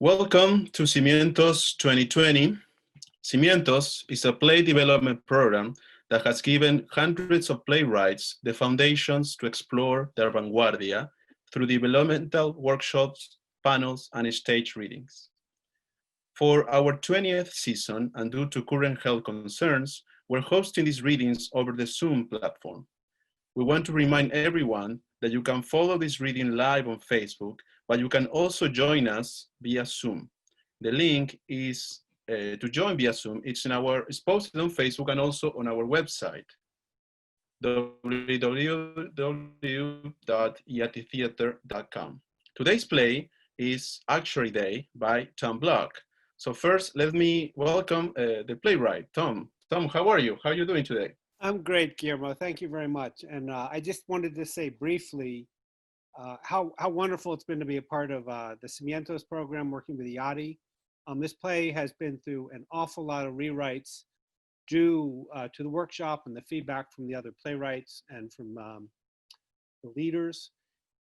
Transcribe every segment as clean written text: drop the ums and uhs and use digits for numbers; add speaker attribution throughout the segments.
Speaker 1: Welcome to Cimientos 2020. Cimientos is a play development program that has given hundreds of playwrights the foundations to explore their vanguardia through developmental workshops, panels, and stage readings. For our 20th season, and due to current health concerns, we're hosting these readings over the Zoom platform. We want to remind everyone that you can follow this reading live on Facebook, but you can also join us via Zoom. The link is to join via Zoom. It's posted on Facebook and also on our website, www.iatitheater.com. Today's play is Actuary Day by Tom Block. So first, let me welcome the playwright, Tom. Tom, how are you? How are you doing today?
Speaker 2: I'm great, Guillermo. Thank you very much. And I just wanted to say briefly how wonderful it's been to be a part of the Cimientos program, working with IATI. This play has been through an awful lot of rewrites due to the workshop and the feedback from the other playwrights and from the leaders.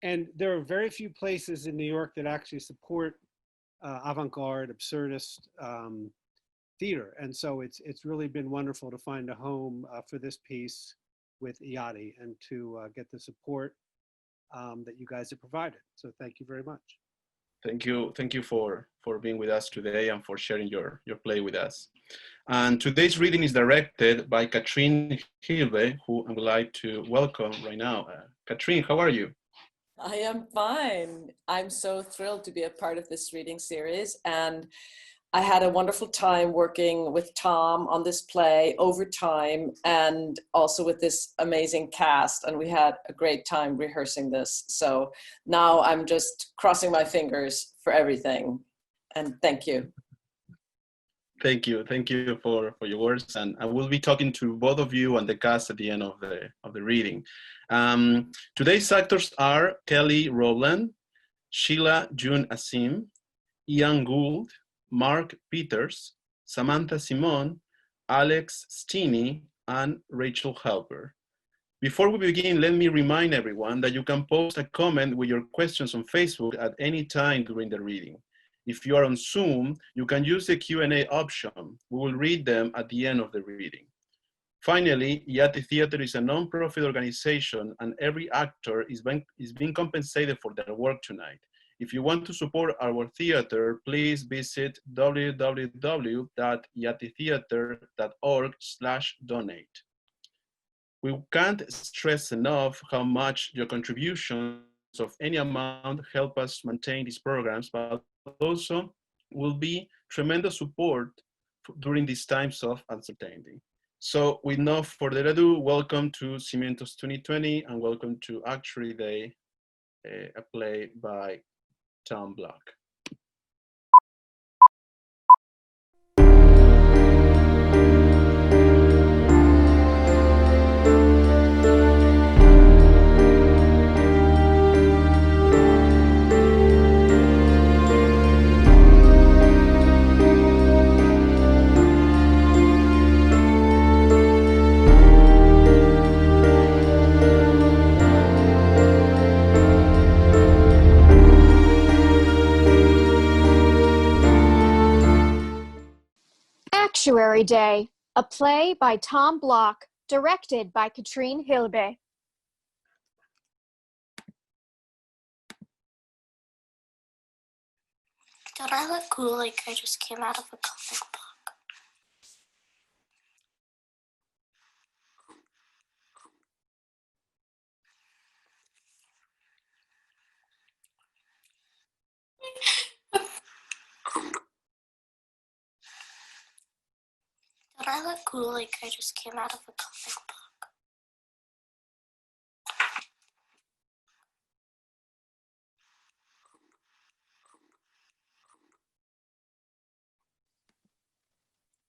Speaker 2: And there are very few places in New York that actually support avant-garde, absurdist theater. And so it's really been wonderful to find a home for this piece with IATI and to get the support that you guys have provided. So thank you very much.
Speaker 1: Thank you for being with us today and for sharing your play with us. And today's reading is directed by Katrin Hilbe, who I would like to welcome right now. Katrin, how are you?
Speaker 3: I am fine. I'm so thrilled to be a part of this reading series, and I had a wonderful time working with Tom on this play over time and also with this amazing cast, and we had a great time rehearsing this. So now I'm just crossing my fingers for everything, and thank you.
Speaker 1: Thank you for your words, and I will be talking to both of you and the cast at the end of the reading. Today's actors are Kellye, Rowland, Sheila, Joon, Azim, Ian, Gould, Mark, Peters, Samantha, Simone, Alex, Stene, and Rachel, Halper. Before we begin, let me remind everyone that you can post a comment with your questions on Facebook at any time during the reading. If you are on Zoom, you can use the Q&A option. We will read them at the end of the reading. Finally, IATI Theater is a non-profit organization, and every actor is being compensated for their work tonight. If you want to support our theater, please visit www.iatitheater.org/donate. We can't stress enough how much your contributions of any amount help us maintain these programs, but also will be tremendous support during these times of uncertainty. So with no further ado, welcome to Cimientos 2020 and welcome to Actuary Day, a play by Tom Block.
Speaker 4: Actuary Day, a play by Tom Block, directed by Katrin Hilbe.
Speaker 5: Don't I look cool like I just came out of a comic book? Don't I look cool like I just came out of a comic book?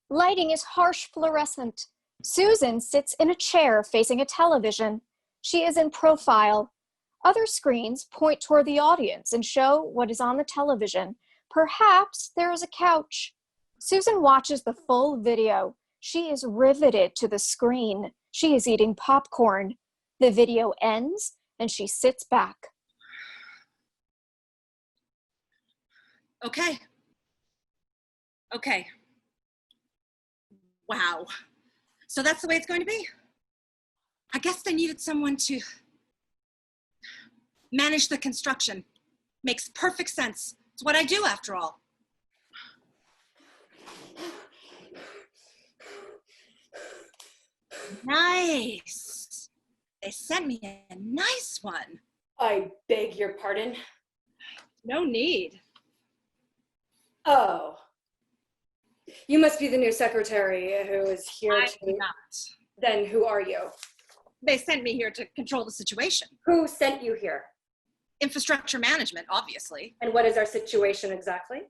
Speaker 4: Lighting is harsh fluorescent. Susan sits in a chair facing a television. She is in profile. Other screens point toward the audience and show what is on the television. Perhaps there is a couch. Susan watches the full video. She is riveted to the screen. She is eating popcorn. The video ends and she sits back.
Speaker 6: Okay. Okay. Wow. So that's the way it's going to be? I guess they needed someone to manage the construction. Makes perfect sense. It's what I do after all. Nice. They sent me a nice one.
Speaker 7: I beg your pardon?
Speaker 6: No need.
Speaker 7: Oh. You must be the new secretary who is here
Speaker 6: I'm
Speaker 7: to...
Speaker 6: not.
Speaker 7: Then who are you?
Speaker 6: They sent me here to control the situation.
Speaker 7: Who sent you here?
Speaker 6: Infrastructure management, obviously.
Speaker 7: And what is our situation exactly?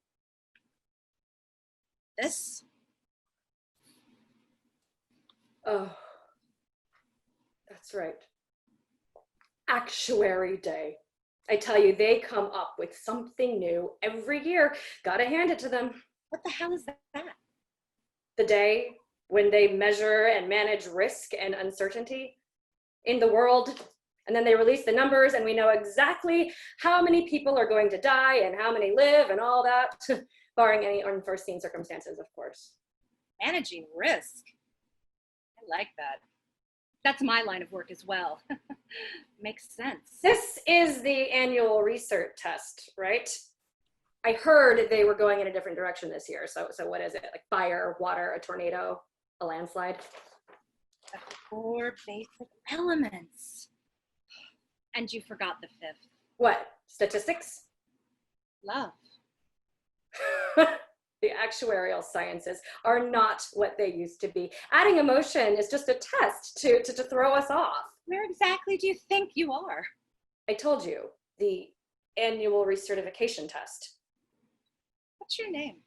Speaker 6: This?
Speaker 7: Oh. That's right. Actuary Day. I tell you, they come up with something new every year. Gotta hand it to them.
Speaker 6: What the hell is that?
Speaker 7: The day when they measure and manage risk and uncertainty in the world, and then they release the numbers and we know exactly how many people are going to die and how many live and all that, barring any unforeseen circumstances, of course.
Speaker 6: Managing risk. I like that. That's my line of work as well. Makes sense.
Speaker 7: This is the annual research test, right? I heard they were going in a different direction this year. So what is it? Like fire, water, a tornado, a landslide?
Speaker 6: The 4 basic elements. And you forgot the 5th.
Speaker 7: What? Statistics?
Speaker 6: Love.
Speaker 7: The actuarial sciences are not what they used to be. Adding emotion is just a test to throw us off.
Speaker 6: Where exactly do you think you are?
Speaker 7: I told you, the annual recertification test.
Speaker 6: What's your name?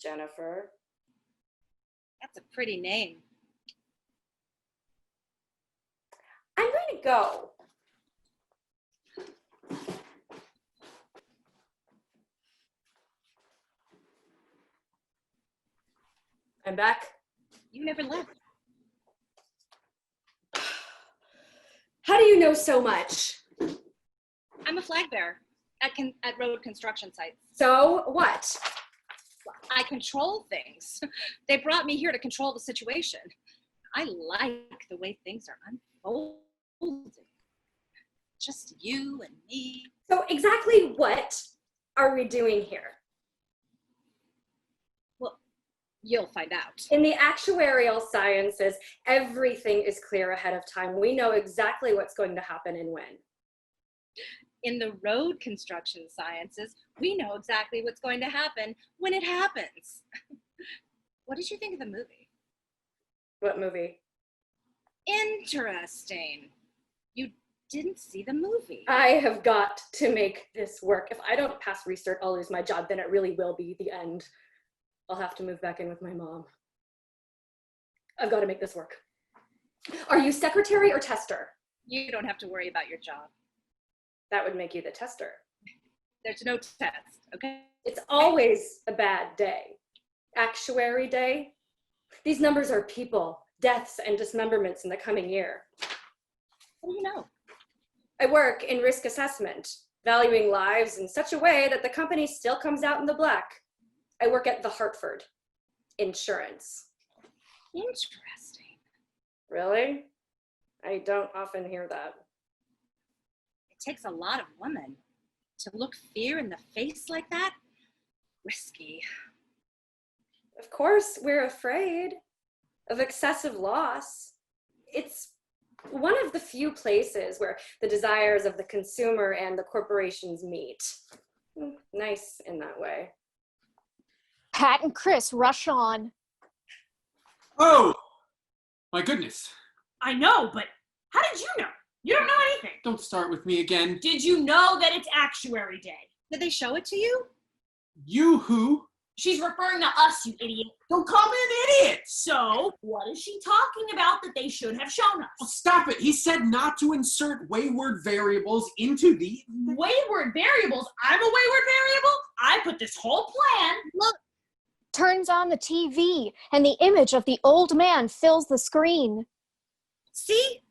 Speaker 7: Jennifer.
Speaker 6: That's a pretty name.
Speaker 7: I'm going to go. I'm back.
Speaker 6: You never left.
Speaker 7: How do you know so much?
Speaker 6: I'm a flag bearer at road construction sites.
Speaker 7: So what?
Speaker 6: I control things. They brought me here to control the situation. I like the way things are unfolding. Just you and me.
Speaker 7: So exactly what are we doing here?
Speaker 6: Well, you'll find out.
Speaker 7: In the actuarial sciences, everything is clear ahead of time. We know exactly what's going to happen and when.
Speaker 6: In the road construction sciences, we know exactly what's going to happen when it happens. What did you think of the movie?
Speaker 7: What movie?
Speaker 6: Interesting. You didn't see the movie.
Speaker 7: I have got to make this work. If I don't pass research, I'll lose my job. Then it really will be the end. I'll have to move back in with my mom. I've got to make this work. Are you secretary or tester?
Speaker 6: You don't have to worry about your job.
Speaker 7: That would make you the tester.
Speaker 6: There's no test, okay?
Speaker 7: It's always a bad day. Actuary Day. These numbers are people, deaths, and dismemberments in the coming year.
Speaker 6: What do you know?
Speaker 7: I work in risk assessment, valuing lives in such a way that the company still comes out in the black. I work at the Hartford Insurance.
Speaker 6: Interesting.
Speaker 7: Really? I don't often hear that.
Speaker 6: It takes a lot of women to look fear in the face like that. Risky.
Speaker 7: Of course, we're afraid of excessive loss. It's one of the few places where the desires of the consumer and the corporations meet. Nice in that way.
Speaker 4: Pat and Chris rush on.
Speaker 8: Oh, my goodness.
Speaker 9: I know, but how did you know? You don't know anything.
Speaker 8: Don't start with me again.
Speaker 9: Did you know that it's Actuary Day?
Speaker 6: Did they show it to you?
Speaker 8: You who?
Speaker 9: She's referring to us, you idiot.
Speaker 8: Don't call me an idiot.
Speaker 9: So, what is she talking about that they should have shown us?
Speaker 8: Oh, stop it. He said not to insert wayward variables into the...
Speaker 9: Wayward variables? I'm a wayward variable? I put this whole plan.
Speaker 4: Look, turns on the TV, and the image of the old man fills the screen.
Speaker 6: See?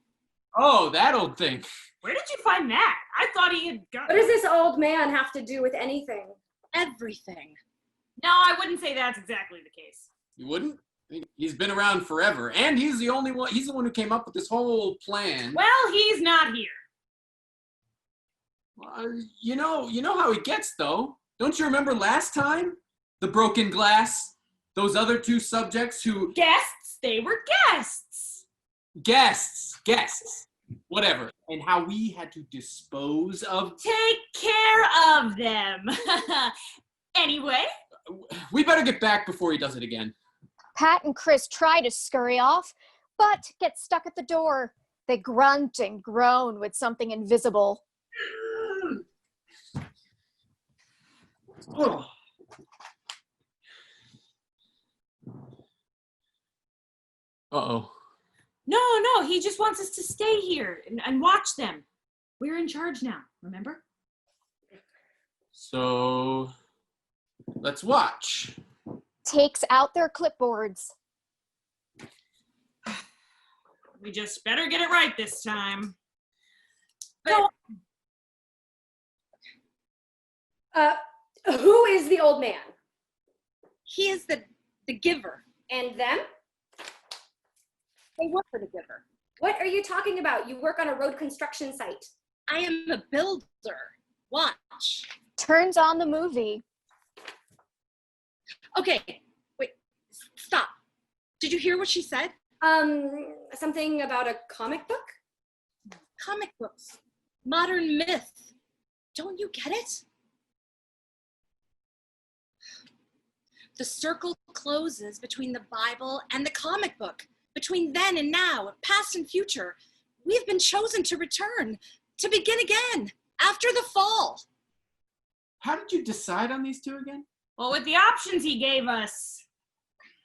Speaker 8: Oh, that old thing.
Speaker 9: Where did you find that? I thought he had got...
Speaker 7: What does this old man have to do with anything?
Speaker 6: Everything.
Speaker 9: No, I wouldn't say that's exactly the case.
Speaker 8: You wouldn't? He's been around forever, and he's the one who came up with this whole plan.
Speaker 9: Well, he's not here.
Speaker 8: You know how he gets, though. Don't you remember last time? The broken glass? Those other two subjects who...
Speaker 9: Guests? They were guests.
Speaker 8: Guests. Whatever. And how we had to dispose of...
Speaker 9: Take care of them. Anyway.
Speaker 8: We better get back before he does it again.
Speaker 4: Pat and Chris try to scurry off, but get stuck at the door. They grunt and groan with something invisible.
Speaker 8: Oh. Uh-oh.
Speaker 9: No, he just wants us to stay here and watch them. We're in charge now, remember?
Speaker 8: So, let's watch.
Speaker 4: Takes out their clipboards.
Speaker 9: We just better get it right this time.
Speaker 7: But, who is the old man?
Speaker 6: He is the giver.
Speaker 7: And them?
Speaker 6: They work for the giver.
Speaker 7: What are you talking about? You work on a road construction site.
Speaker 6: I am a builder. Watch.
Speaker 4: Turns on the movie.
Speaker 6: Okay, wait, stop. Did you hear what she said?
Speaker 7: Something about a comic book?
Speaker 6: Comic books. Modern myth. Don't you get it? The circle closes between the Bible and the comic book, between then and now, past and future. We've been chosen to return, to begin again, after the fall.
Speaker 8: How did you decide on these two again?
Speaker 9: Well, with the options he gave us.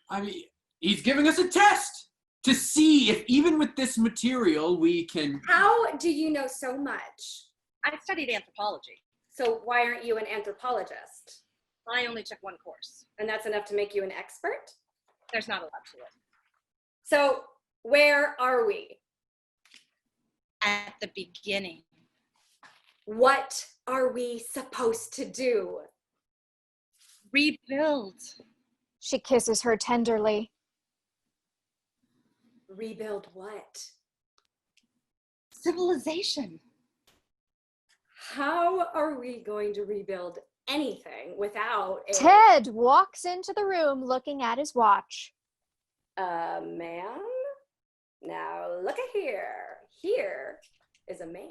Speaker 8: I mean, he's giving us a test to see if even with this material we can...
Speaker 7: How do you know so much?
Speaker 6: I studied anthropology.
Speaker 7: So why aren't you an anthropologist?
Speaker 6: I only took one course.
Speaker 7: And that's enough to make you an expert?
Speaker 6: There's not a lot to it.
Speaker 7: So where are we?
Speaker 6: At the beginning.
Speaker 7: What are we supposed to do?
Speaker 6: Rebuild.
Speaker 4: She kisses her tenderly.
Speaker 7: Rebuild what?
Speaker 6: Civilization.
Speaker 7: How are we going to rebuild anything without a...
Speaker 4: Ted walks into the room looking at his watch.
Speaker 7: Man? Now look at here. Here is a man.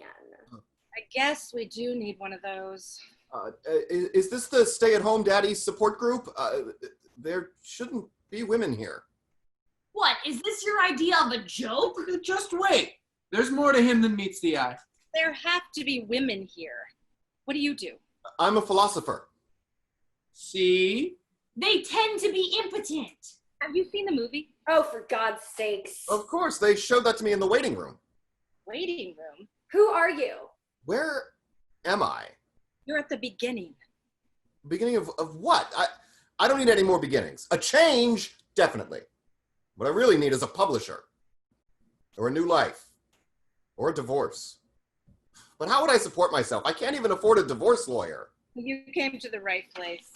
Speaker 6: I guess we do need one of those.
Speaker 10: Is this the stay-at-home daddy support group? There shouldn't be women here.
Speaker 9: What, is this your idea of a joke?
Speaker 8: Just wait. There's more to him than meets the eye.
Speaker 6: There have to be women here. What do you do?
Speaker 10: I'm a philosopher.
Speaker 8: See?
Speaker 9: They tend to be impotent.
Speaker 6: Have you seen the movie?
Speaker 7: Oh, for God's sakes.
Speaker 10: Of course, they showed that to me in the waiting room.
Speaker 6: Waiting room?
Speaker 7: Who are you?
Speaker 10: Where am I?
Speaker 6: You're at the beginning.
Speaker 10: Beginning of what? I don't need any more beginnings. A change, definitely. What I really need is a publisher. Or a new life. Or a divorce. But how would I support myself? I can't even afford a divorce lawyer.
Speaker 6: You came to the right place.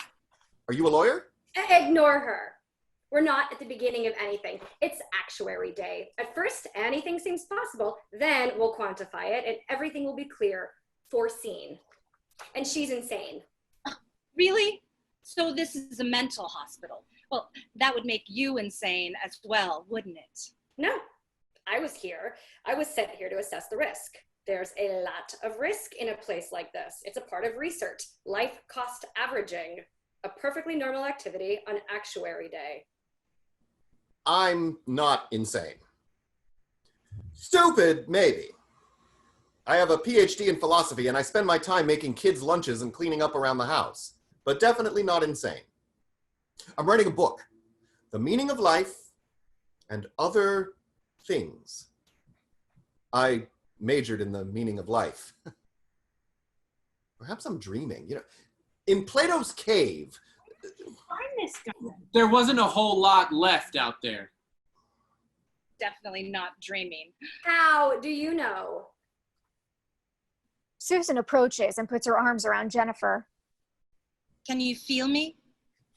Speaker 10: Are you a lawyer?
Speaker 7: Ignore her. We're not at the beginning of anything. It's Actuary Day. At first, anything seems possible. Then we'll quantify it and everything will be clear, foreseen. And she's insane.
Speaker 6: Really? So this is a mental hospital. Well, that would make you insane as well, wouldn't it?
Speaker 7: No, I was here. I was sent here to assess the risk. There's a lot of risk in a place like this. It's a part of research, life cost averaging, a perfectly normal activity on Actuary Day.
Speaker 10: I'm not insane. Stupid, maybe. I have a PhD in philosophy and I spend my time making kids' lunches and cleaning up around the house, but definitely not insane. I'm writing a book, The Meaning of Life and Other Things. I majored in the meaning of life. Perhaps I'm dreaming. You know, in Plato's cave,
Speaker 9: Find this guy.
Speaker 8: There wasn't a whole lot left out there.
Speaker 6: definitely not dreaming.
Speaker 7: How do you know?
Speaker 4: Susan approaches and puts her arms around Jennifer.
Speaker 6: Can you feel me?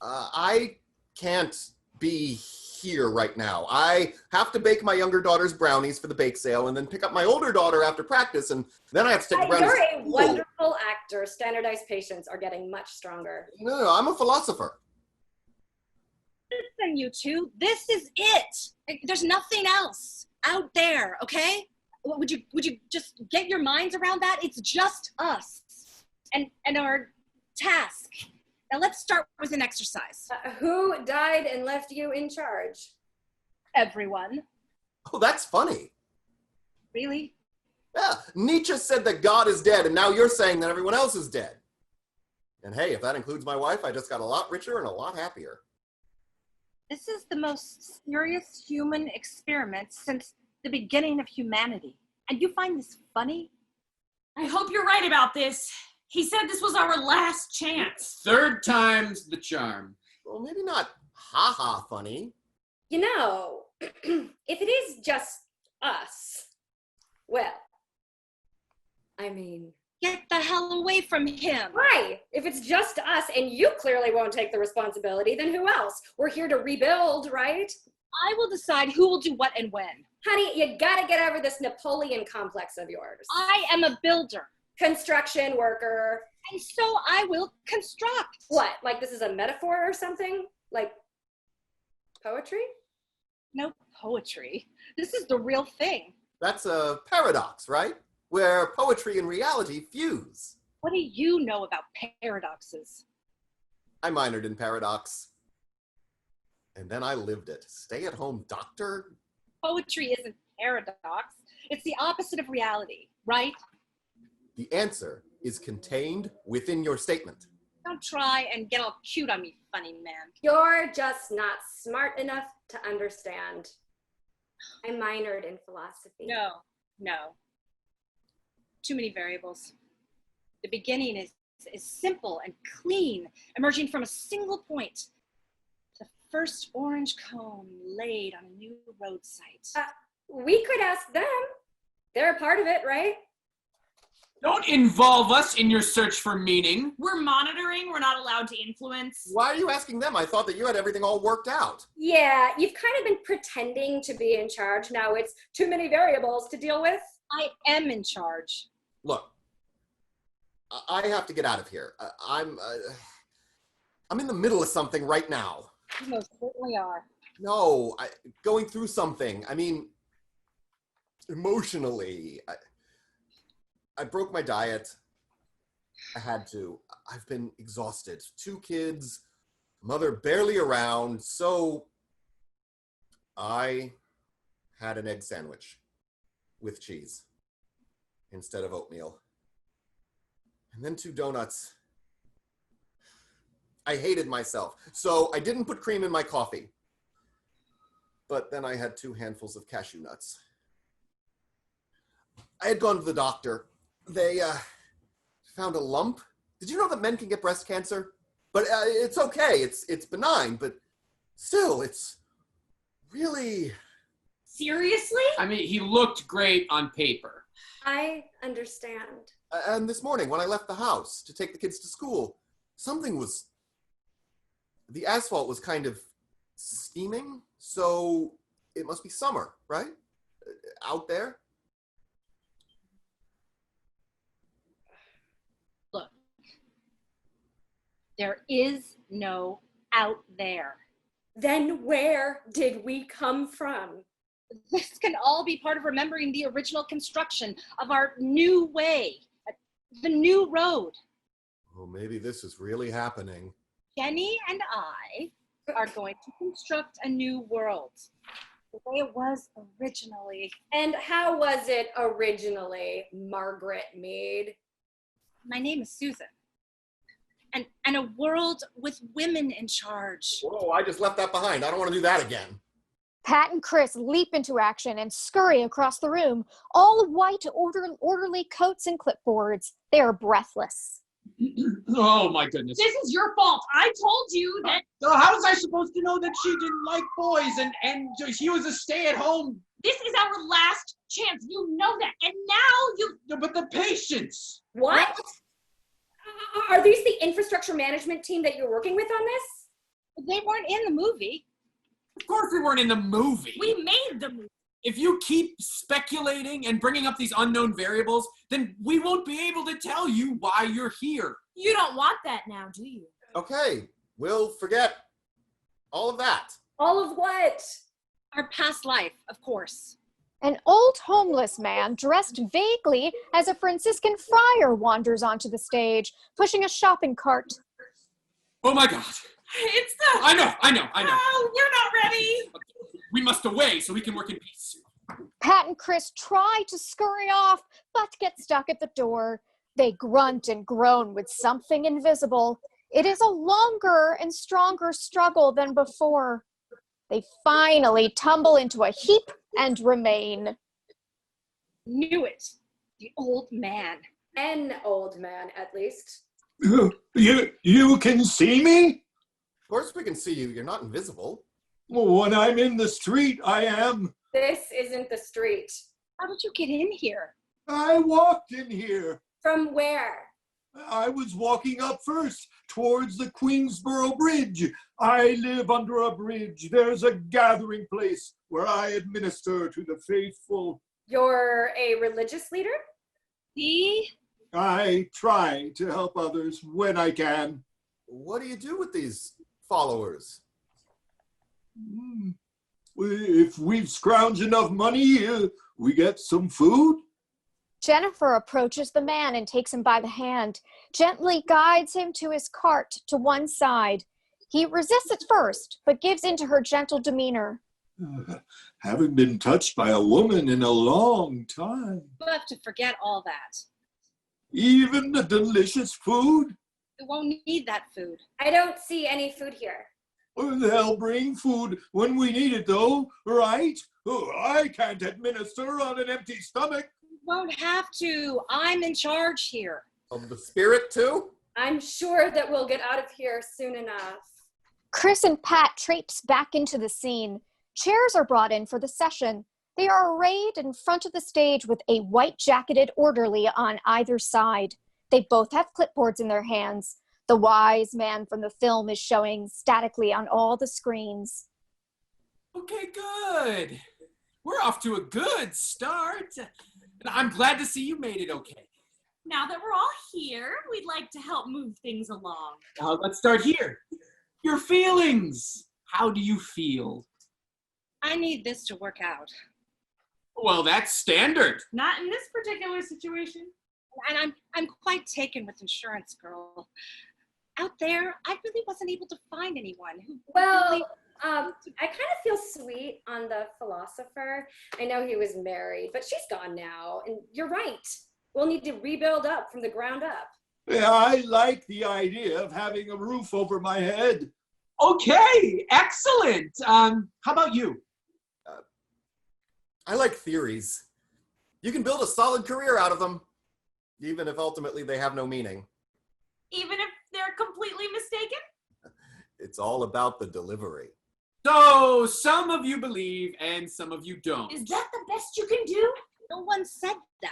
Speaker 10: I can't be here right now. I have to bake my younger daughter's brownies for the bake sale and then pick up my older daughter after practice, and then I have to take the brownies.
Speaker 7: You're a wonderful actor. Standardized patients are getting much stronger.
Speaker 10: No, I'm a philosopher.
Speaker 6: Listen, you two, this is it. There's nothing else out there, okay? Would you just get your minds around that? It's just us and our task. Now let's start with an exercise.
Speaker 7: Who died and left you in charge?
Speaker 6: Everyone.
Speaker 10: Oh, that's funny.
Speaker 6: Really?
Speaker 10: Yeah, Nietzsche said that God is dead, and now you're saying that everyone else is dead. And hey, if that includes my wife, I just got a lot richer and a lot happier.
Speaker 6: This is the most serious human experiment since the beginning of humanity. And you find this funny?
Speaker 9: I hope you're right about this. He said this was our last chance.
Speaker 8: Third time's the charm.
Speaker 10: Well, maybe not ha-ha funny.
Speaker 7: You know, if it is just us, well, I mean...
Speaker 6: Get the hell away from him.
Speaker 7: Right. If it's just us and you clearly won't take the responsibility, then who else? We're here to rebuild, right?
Speaker 6: I will decide who will do what and when.
Speaker 7: Honey, you gotta get over this Napoleon complex of yours.
Speaker 6: I am a builder.
Speaker 7: Construction worker.
Speaker 6: And so I will construct.
Speaker 7: What, like this is a metaphor or something? Like poetry?
Speaker 6: No poetry. This is the real thing.
Speaker 10: That's a paradox, right? Where poetry and reality fuse.
Speaker 6: What do you know about paradoxes?
Speaker 10: I minored in paradox. And then I lived it. Stay-at-home doctor?
Speaker 6: Poetry isn't paradox. It's the opposite of reality, right?
Speaker 10: The answer is contained within your statement.
Speaker 6: Don't try and get all cute on me, funny man.
Speaker 7: You're just not smart enough to understand. I minored in philosophy.
Speaker 6: No. Too many variables. The beginning is simple and clean, emerging from a single point. The first orange cone laid on a new road site.
Speaker 7: We could ask them. They're a part of it, right?
Speaker 8: Don't involve us in your search for meaning.
Speaker 9: We're monitoring. We're not allowed to influence.
Speaker 10: Why are you asking them? I thought that you had everything all worked out.
Speaker 7: Yeah, you've kind of been pretending to be in charge. Now it's too many variables to deal with.
Speaker 6: I am in charge.
Speaker 10: Look, I have to get out of here. I'm in the middle of something right now.
Speaker 6: You most certainly are.
Speaker 10: No, going through something. I mean, emotionally. I broke my diet. I had to. I've been exhausted. 2 kids, mother barely around, so I had an egg sandwich with cheese instead of oatmeal. And then 2 donuts. I hated myself, so I didn't put cream in my coffee. But then I had 2 handfuls of cashew nuts. I had gone to the doctor. They found a lump. Did you know that men can get breast cancer? But it's okay. It's benign, but still, it's really...
Speaker 9: Seriously?
Speaker 8: I mean, he looked great on paper.
Speaker 7: I understand.
Speaker 10: And this morning, when I left the house to take the kids to school, the asphalt was kind of steaming, so it must be summer, right? Out there?
Speaker 6: Look, there is no out there.
Speaker 7: Then where did we come from?
Speaker 6: This can all be part of remembering the original construction of our new way, the new road.
Speaker 10: Oh, maybe this is really happening.
Speaker 6: Jenny and I are going to construct a new world, the way it was originally.
Speaker 7: And how was it originally, Margaret Mead?
Speaker 6: My name is Susan. And a world with women in charge.
Speaker 10: Whoa, I just left that behind. I don't want to do that again.
Speaker 4: Pat and Chris leap into action and scurry across the room, all white, orderly coats and clipboards. They are breathless.
Speaker 8: Oh my goodness.
Speaker 9: This is your fault. I told you that.
Speaker 8: So how was I supposed to know that she didn't like boys and she was a stay-at-home
Speaker 9: This is our last chance. You know that. And now you...
Speaker 8: No, but the patients!
Speaker 7: What? Are these the infrastructure management team that you're working with on this?
Speaker 6: They weren't in the movie.
Speaker 8: Of course we weren't in the movie.
Speaker 9: We made the movie.
Speaker 8: If you keep speculating and bringing up these unknown variables, then we won't be able to tell you why you're here.
Speaker 9: You don't want that now, do you?
Speaker 10: Okay, we'll forget all of that.
Speaker 7: All of what?
Speaker 6: Our past life, of course.
Speaker 4: An old homeless man dressed vaguely as a Franciscan friar wanders onto the stage, pushing a shopping cart.
Speaker 8: Oh my God.
Speaker 9: It's the...
Speaker 8: I know.
Speaker 9: Oh, we're not ready.
Speaker 8: We must away so we can work in peace.
Speaker 4: Pat and Chris try to scurry off, but get stuck at the door. They grunt and groan with something invisible. It is a longer and stronger struggle than before. They finally tumble into a heap and remain.
Speaker 6: Knew it. The old man.
Speaker 7: An old man, at least.
Speaker 11: You can see me?
Speaker 10: Of course we can see you. You're not invisible.
Speaker 11: When I'm in the street, I am.
Speaker 7: This isn't the street.
Speaker 6: How did you get in here?
Speaker 11: I walked in here.
Speaker 7: From where?
Speaker 11: I was walking up first towards the Queensboro Bridge. I live under a bridge. There's a gathering place where I administer to the faithful.
Speaker 7: You're a religious leader?
Speaker 11: I try to help others when I can.
Speaker 10: What do you do with these followers?
Speaker 11: If we've scrounged enough money, we get some food.
Speaker 4: Jennifer approaches the man and takes him by the hand, gently guides him to his cart to one side. He resists at first, but gives in to her gentle demeanor.
Speaker 11: Haven't been touched by a woman in a long time.
Speaker 6: We'll have to forget all that.
Speaker 11: Even the delicious food?
Speaker 6: We won't need that food.
Speaker 7: I don't see any food here.
Speaker 11: They'll bring food when we need it, though, right? I can't administer on an empty stomach.
Speaker 6: Won't have to. I'm in charge here.
Speaker 10: Of the spirit, too?
Speaker 7: I'm sure that we'll get out of here soon enough.
Speaker 4: Chris and Pat traipse back into the scene. Chairs are brought in for the session. They are arrayed in front of the stage with a white-jacketed orderly on either side. They both have clipboards in their hands. The wise man from the film is showing statically on all the screens.
Speaker 8: Okay, good. We're off to a good start. And I'm glad to see you made it okay.
Speaker 9: Now that we're all here, we'd like to help move things along.
Speaker 8: Let's start here. Your feelings. How do you feel?
Speaker 6: I need this to work out.
Speaker 8: Well, that's standard.
Speaker 9: Not in this particular situation.
Speaker 6: And I'm quite taken with insurance, girl. Out there, I really wasn't able to find anyone who...
Speaker 7: Well,
Speaker 6: really...
Speaker 7: I kind of feel sweet on the philosopher. I know he was married, but she's gone now. And you're right. We'll need to rebuild up from the ground up.
Speaker 11: Yeah, I like the idea of having a roof over my head.
Speaker 8: Okay, excellent. How about you?
Speaker 10: I like theories. You can build a solid career out of them, even if ultimately they have no meaning.
Speaker 9: Even if they're completely mistaken?
Speaker 10: It's all about the delivery.
Speaker 8: So, some of you believe and some of you don't.
Speaker 9: Is that the best you can do?
Speaker 6: No one said that.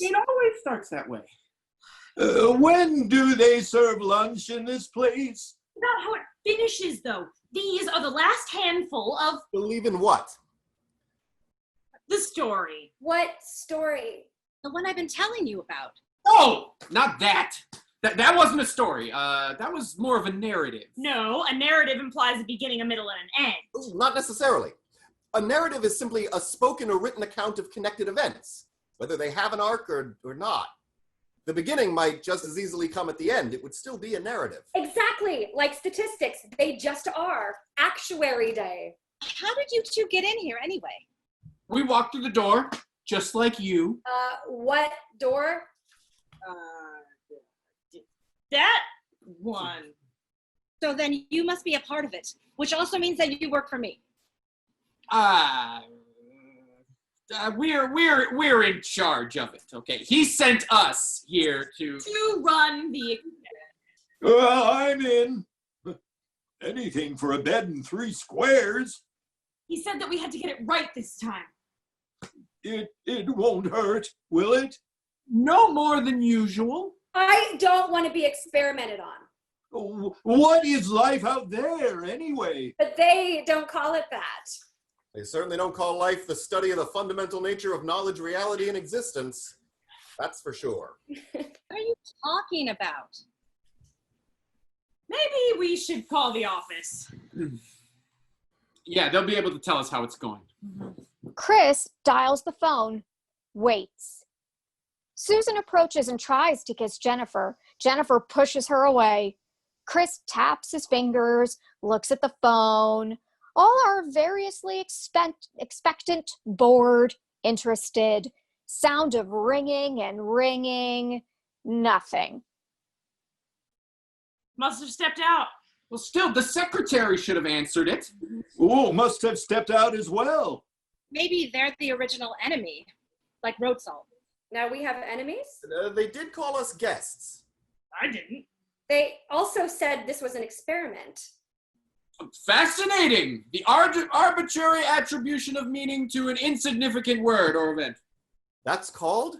Speaker 8: It always starts that way.
Speaker 11: When do they serve lunch in this place?
Speaker 9: Not how it finishes, though. These are the last handful of
Speaker 10: Believe in what?
Speaker 9: the story.
Speaker 7: What story?
Speaker 6: The one I've been telling you about.
Speaker 8: Oh, not that. That wasn't a story. That was more of a narrative.
Speaker 9: No, a narrative implies a beginning, a middle, and an end.
Speaker 10: Ooh, not necessarily. A narrative is simply a spoken or written account of connected events, whether they have an arc or not. The beginning might just as easily come at the end. It would still be a narrative.
Speaker 7: Exactly, like statistics. They just are. Actuary day.
Speaker 6: How did you two get in here anyway?
Speaker 8: We walked through the door, just like you.
Speaker 7: What door?
Speaker 9: That one.
Speaker 6: So then you must be a part of it, which also means that you work for me.
Speaker 8: We're in charge of it, okay? He sent us here to
Speaker 9: run the...
Speaker 11: Well, I'm in. Anything for a bed and 3 squares.
Speaker 9: He said that we had to get it right this time.
Speaker 11: It won't hurt, will it?
Speaker 8: No more than usual.
Speaker 7: I don't want to be experimented on.
Speaker 11: What is life out there, anyway?
Speaker 7: But they don't call it that.
Speaker 10: They certainly don't call life the study of the fundamental nature of knowledge, reality, and existence. That's for sure.
Speaker 6: What are you talking about?
Speaker 9: Maybe we should call the office.
Speaker 8: Yeah, they'll be able to tell us how it's going.
Speaker 4: Chris dials the phone, waits. Susan approaches and tries to kiss Jennifer. Jennifer pushes her away. Chris taps his fingers, looks at the phone. All are variously expectant, bored, interested. Sound of ringing and ringing. Nothing.
Speaker 9: Must have stepped out.
Speaker 8: Well, still, the secretary should have answered it.
Speaker 11: Oh, must have stepped out as well.
Speaker 6: Maybe they're the original enemy, like road salt.
Speaker 7: Now we have enemies?
Speaker 10: They did call us guests.
Speaker 9: I didn't.
Speaker 7: They also said this was an experiment.
Speaker 8: Fascinating! The arbitrary attribution of meaning to an insignificant word or event.
Speaker 10: That's called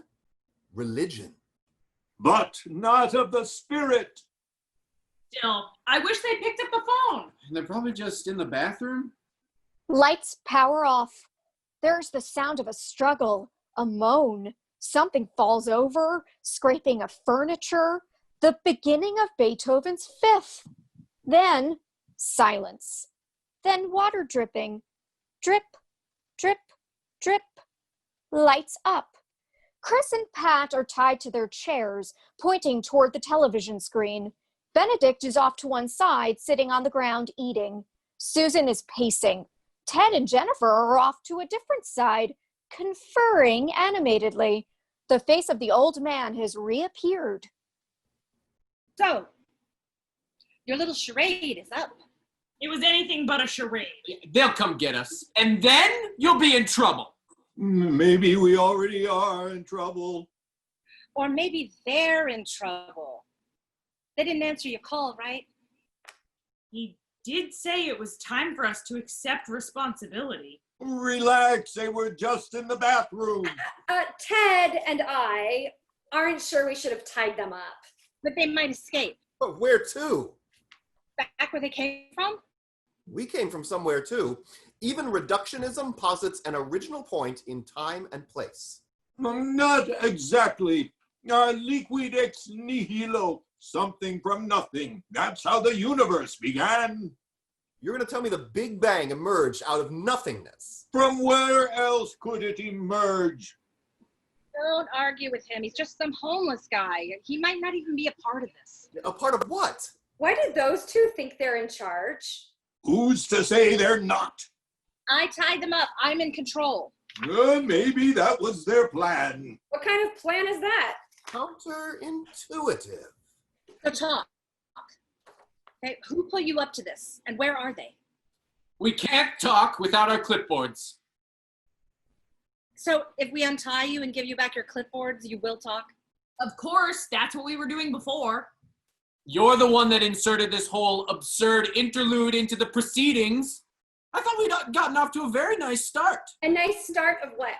Speaker 10: religion.
Speaker 11: But not of the spirit.
Speaker 9: Still, I wish they picked up the phone.
Speaker 8: They're probably just in the bathroom.
Speaker 4: Lights power off. There's the sound of a struggle, a moan. Something falls over, scraping a furniture. The beginning of Beethoven's Fifth. Then silence. Then water dripping. Drip, drip, drip. Lights up. Chris and Pat are tied to their chairs, pointing toward the television screen. Benedict is off to one side, sitting on the ground eating. Susan is pacing. Ted and Jennifer are off to a different side, conferring animatedly. The face of the old man has reappeared.
Speaker 6: So, your little charade is up.
Speaker 9: It was anything but a charade.
Speaker 8: They'll come get us. And then you'll be in trouble.
Speaker 11: Maybe we already are in trouble.
Speaker 6: Or maybe they're in trouble. They didn't answer your call, right?
Speaker 9: He did say it was time for us to accept responsibility.
Speaker 11: Relax, they were just in the bathroom.
Speaker 7: Ted and I aren't sure we should have tied them up.
Speaker 6: But they might escape.
Speaker 10: But where to?
Speaker 6: Back where they came from?
Speaker 10: We came from somewhere too. Even reductionism posits an original point in time and place.
Speaker 11: Not exactly. Liquid ex nihilo. Something from nothing. That's how the universe began.
Speaker 10: You're going to tell me the Big Bang emerged out of nothingness?
Speaker 11: From where else could it emerge?
Speaker 6: Don't argue with him. He's just some homeless guy. He might not even be a part of this.
Speaker 10: A part of what?
Speaker 7: Why do those two think they're in charge?
Speaker 11: Who's to say they're not?
Speaker 6: I tied them up. I'm in control.
Speaker 11: Maybe that was their plan.
Speaker 7: What kind of plan is that?
Speaker 10: Counterintuitive.
Speaker 6: So talk. Okay, who put you up to this? And where are they?
Speaker 8: We can't talk without our clipboards.
Speaker 6: So if we untie you and give you back your clipboards, you will talk?
Speaker 9: Of course, that's what we were doing before.
Speaker 8: You're the one that inserted this whole absurd interlude into the proceedings. I thought we'd gotten off to a very nice start.
Speaker 7: A nice start of what?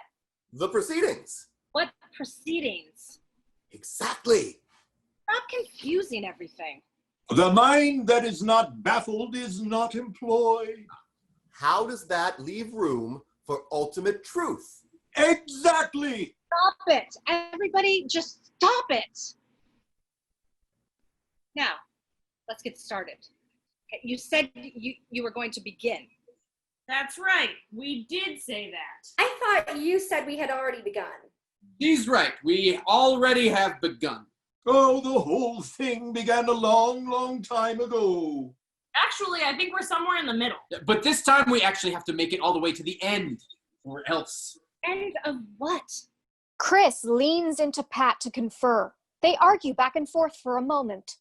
Speaker 10: The proceedings.
Speaker 6: What proceedings?
Speaker 10: Exactly.
Speaker 6: Stop confusing everything.
Speaker 11: The mind that is not baffled is not employed.
Speaker 10: How does that leave room for ultimate truth?
Speaker 11: Exactly.
Speaker 6: Stop it. Everybody just stop it. Now, let's get started. Okay, you said you were going to begin.
Speaker 9: That's right. We did say that.
Speaker 7: I thought you said we had already begun.
Speaker 8: He's right. We already have begun.
Speaker 11: Oh, the whole thing began a long, long time ago.
Speaker 9: Actually, I think we're somewhere in the middle.
Speaker 8: But this time we actually have to make it all the way to the end, or else.
Speaker 6: End of what?
Speaker 4: Chris leans into Pat to confer. They argue back and forth for a moment.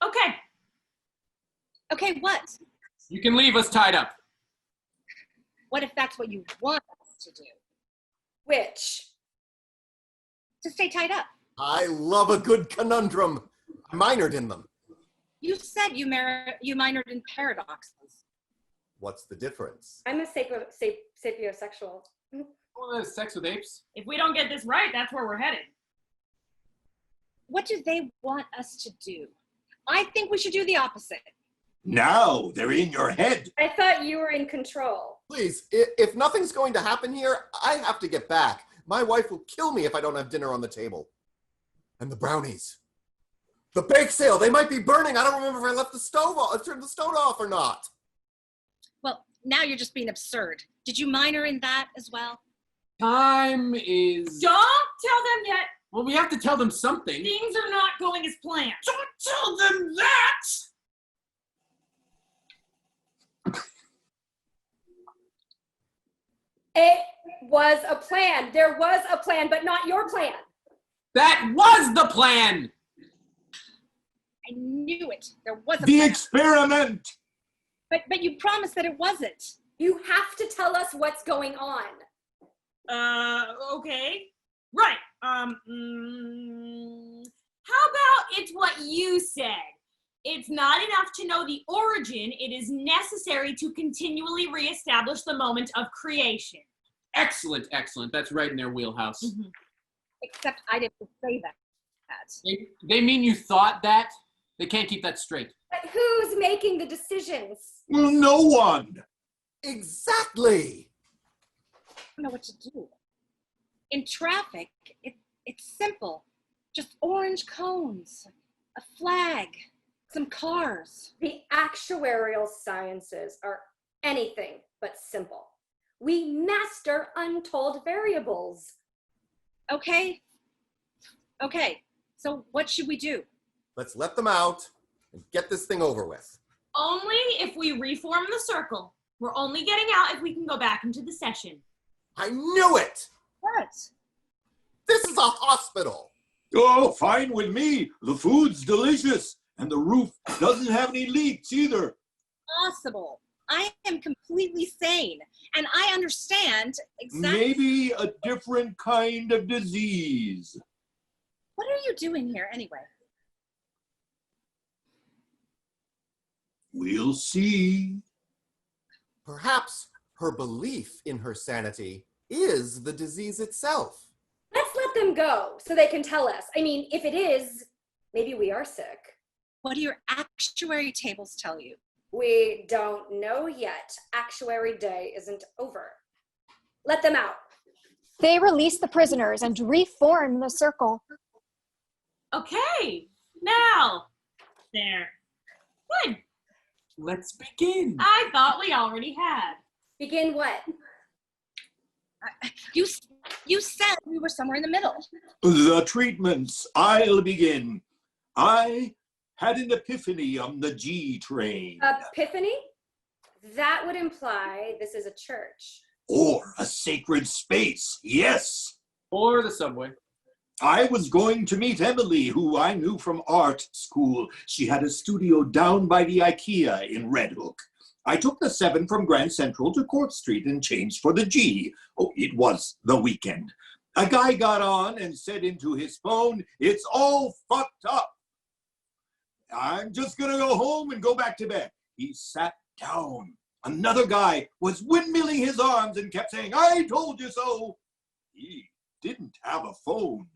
Speaker 9: Okay.
Speaker 6: Okay, what?
Speaker 8: You can leave us tied up.
Speaker 6: What if that's what you want us to do?
Speaker 7: Which?
Speaker 6: To stay tied up.
Speaker 10: I love a good conundrum. I minored in them.
Speaker 6: You said you minored in paradoxes.
Speaker 10: What's the difference?
Speaker 7: I'm a sapiosexual.
Speaker 8: Well, that's sex with apes.
Speaker 9: If we don't get this right, that's where we're headed.
Speaker 6: What do they want us to do? I think we should do the opposite.
Speaker 11: Now they're in your head.
Speaker 7: I thought you were in control.
Speaker 10: Please, if nothing's going to happen here, I have to get back. My wife will kill me if I don't have dinner on the table. And the brownies. The bake sale, they might be burning. I don't remember if I left the stove off, turned the stove off or not.
Speaker 6: Well, now you're just being absurd. Did you minor in that as well?
Speaker 8: Time is...
Speaker 9: Don't tell them yet.
Speaker 8: Well, we have to tell them something.
Speaker 9: Things are not going as planned.
Speaker 8: Don't tell them that!
Speaker 7: It was a plan. There was a plan, but not your plan.
Speaker 8: That was the plan!
Speaker 6: I knew it. There was a
Speaker 11: The
Speaker 6: plan.
Speaker 11: experiment.
Speaker 6: But you promised that it wasn't.
Speaker 7: You have to tell us what's going on.
Speaker 9: Okay. Right. How about it's what you said? It's not enough to know the origin. It is necessary to continually reestablish the moment of creation.
Speaker 8: Excellent, excellent. That's right in their wheelhouse.
Speaker 9: Mm-hmm.
Speaker 6: Except I didn't say that.
Speaker 8: They mean you thought that? They can't keep that straight.
Speaker 7: But who's making the decisions?
Speaker 11: Well, no one.
Speaker 10: Exactly.
Speaker 6: I don't know what to do. In traffic, it's simple. Just orange cones, a flag, some cars.
Speaker 7: The actuarial sciences are anything but simple. We master untold variables.
Speaker 6: Okay. So what should we do?
Speaker 10: Let's let them out and get this thing over with.
Speaker 9: Only if we reform the circle. We're only getting out if we can go back into the session.
Speaker 10: I knew it!
Speaker 6: What?
Speaker 10: This is a hospital!
Speaker 11: Oh, fine with me. The food's delicious, and the roof doesn't have any leaks either.
Speaker 6: Possible. I am completely sane, and I understand exactly.
Speaker 11: Maybe a different kind of disease.
Speaker 6: What are you doing here anyway?
Speaker 11: We'll see.
Speaker 10: Perhaps her belief in her sanity is the disease itself.
Speaker 7: Let's let them go so they can tell us. I mean, if it is, maybe we are sick.
Speaker 6: What do your actuary tables tell you?
Speaker 7: We don't know yet. Actuary day isn't over. Let them out.
Speaker 4: They release the prisoners and reform the circle.
Speaker 9: Okay. Now. There. Good.
Speaker 8: Let's begin.
Speaker 9: I thought we already had.
Speaker 7: Begin what?
Speaker 6: You said we were somewhere in the middle.
Speaker 11: The treatments. I'll begin. I had an epiphany on the G train.
Speaker 7: Epiphany? That would imply this is a church.
Speaker 11: Or a sacred space, yes.
Speaker 8: Or the subway.
Speaker 11: I was going to meet Emily, who I knew from art school. She had a studio down by the IKEA in Red Hook. I took the 7 from Grand Central to Court Street and changed for the G. Oh, it was the weekend. A guy got on and said into his phone, "It's all fucked up. I'm just gonna go home and go back to bed." He sat down. Another guy was windmilling his arms and kept saying, "I told you so." He didn't have a phone.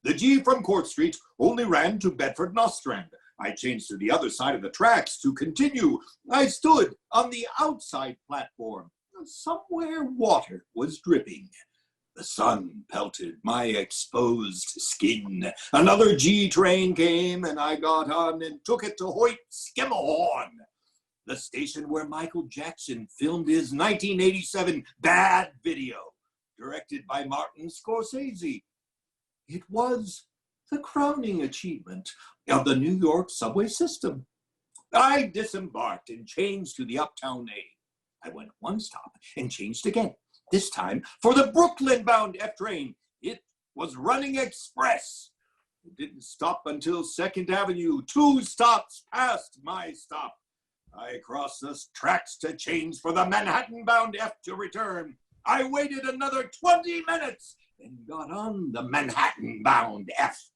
Speaker 11: The G from Court Street only ran to Bedford and Ostrand. I changed to the other side of the tracks to continue. I stood on the outside platform. Somewhere water was dripping. The sun pelted my exposed skin. Another G train came and I got on and took it to Hoyt Skimmerhorn, the station where Michael Jackson filmed his 1987 Bad video, directed by Martin Scorsese. It was the crowning achievement of the New York subway system. I disembarked and changed to the Uptown A. I went one stop and changed again, this time for the Brooklyn-bound F train. It was running express. It didn't stop until 2nd Avenue, 2 stops past my stop. I crossed the tracks to change for the Manhattan-bound F to return. I waited another 20 minutes and got on the Manhattan-bound F.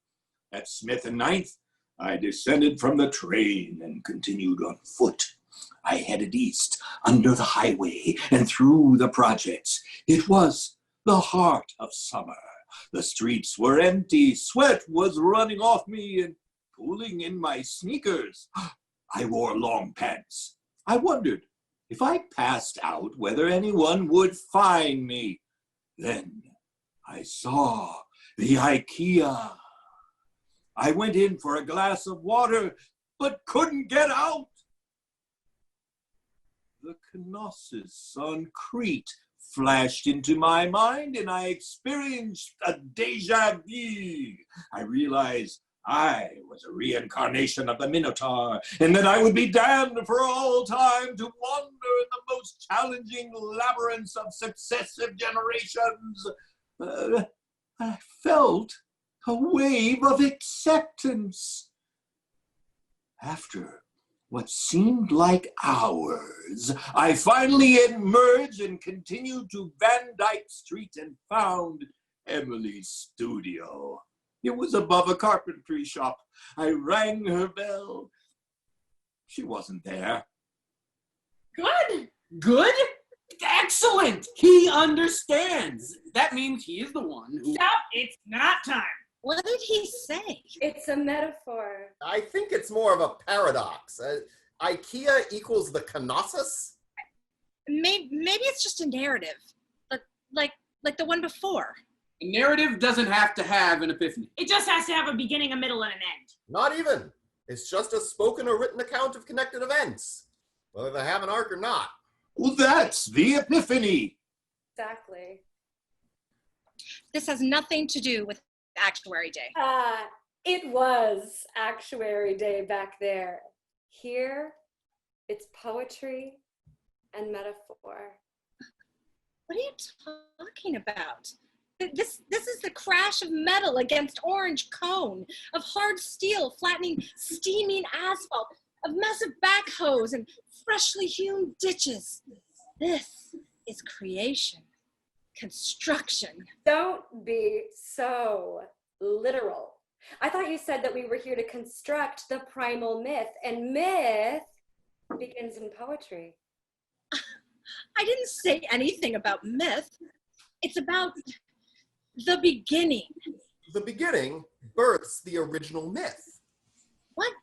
Speaker 11: At Smith and 9th, I descended from the train and continued on foot. I headed east, under the highway, and through the projects. It was the heart of summer. The streets were empty, sweat was running off me and pooling in my sneakers. I wore long pants. I wondered if I passed out whether anyone would find me. Then I saw the IKEA. I went in for a glass of water, but couldn't get out. The Knossos on Crete flashed into my mind, and I experienced a déjà vu. I realized I was a reincarnation of the Minotaur, and that I would be damned for all time to wander in the most challenging labyrinths of successive generations. I felt a wave of acceptance. After what seemed like hours, I finally emerged and continued to Van Dyke Street and found Emily's studio. It was above a carpentry shop. I rang her bell. She wasn't there.
Speaker 8: Good. Good? Excellent. He understands. That means he is the one who...
Speaker 9: Stop. It's not time.
Speaker 6: What did he say?
Speaker 7: It's a metaphor.
Speaker 10: I think it's more of a paradox. IKEA equals the Knossos?
Speaker 6: Maybe it's just a narrative, like the one before.
Speaker 8: A narrative doesn't have to have an epiphany.
Speaker 9: It just has to have a beginning, a middle, and an end.
Speaker 10: Not even. It's just a spoken or written account of connected events, whether they have an arc or not.
Speaker 11: Well, that's the epiphany.
Speaker 7: Exactly.
Speaker 6: This has nothing to do with Actuary Day.
Speaker 7: It was Actuary Day back there. Here, it's poetry and metaphor.
Speaker 6: What are you talking about? This is the crash of metal against orange cone, of hard steel flattening steaming asphalt, of massive backhoes and freshly hewn ditches. This is creation, construction.
Speaker 7: Don't be so literal. I thought you said that we were here to construct the primal myth, and myth begins in poetry.
Speaker 6: I didn't say anything about myth. It's about the beginning.
Speaker 10: The beginning births the original myth.
Speaker 6: What?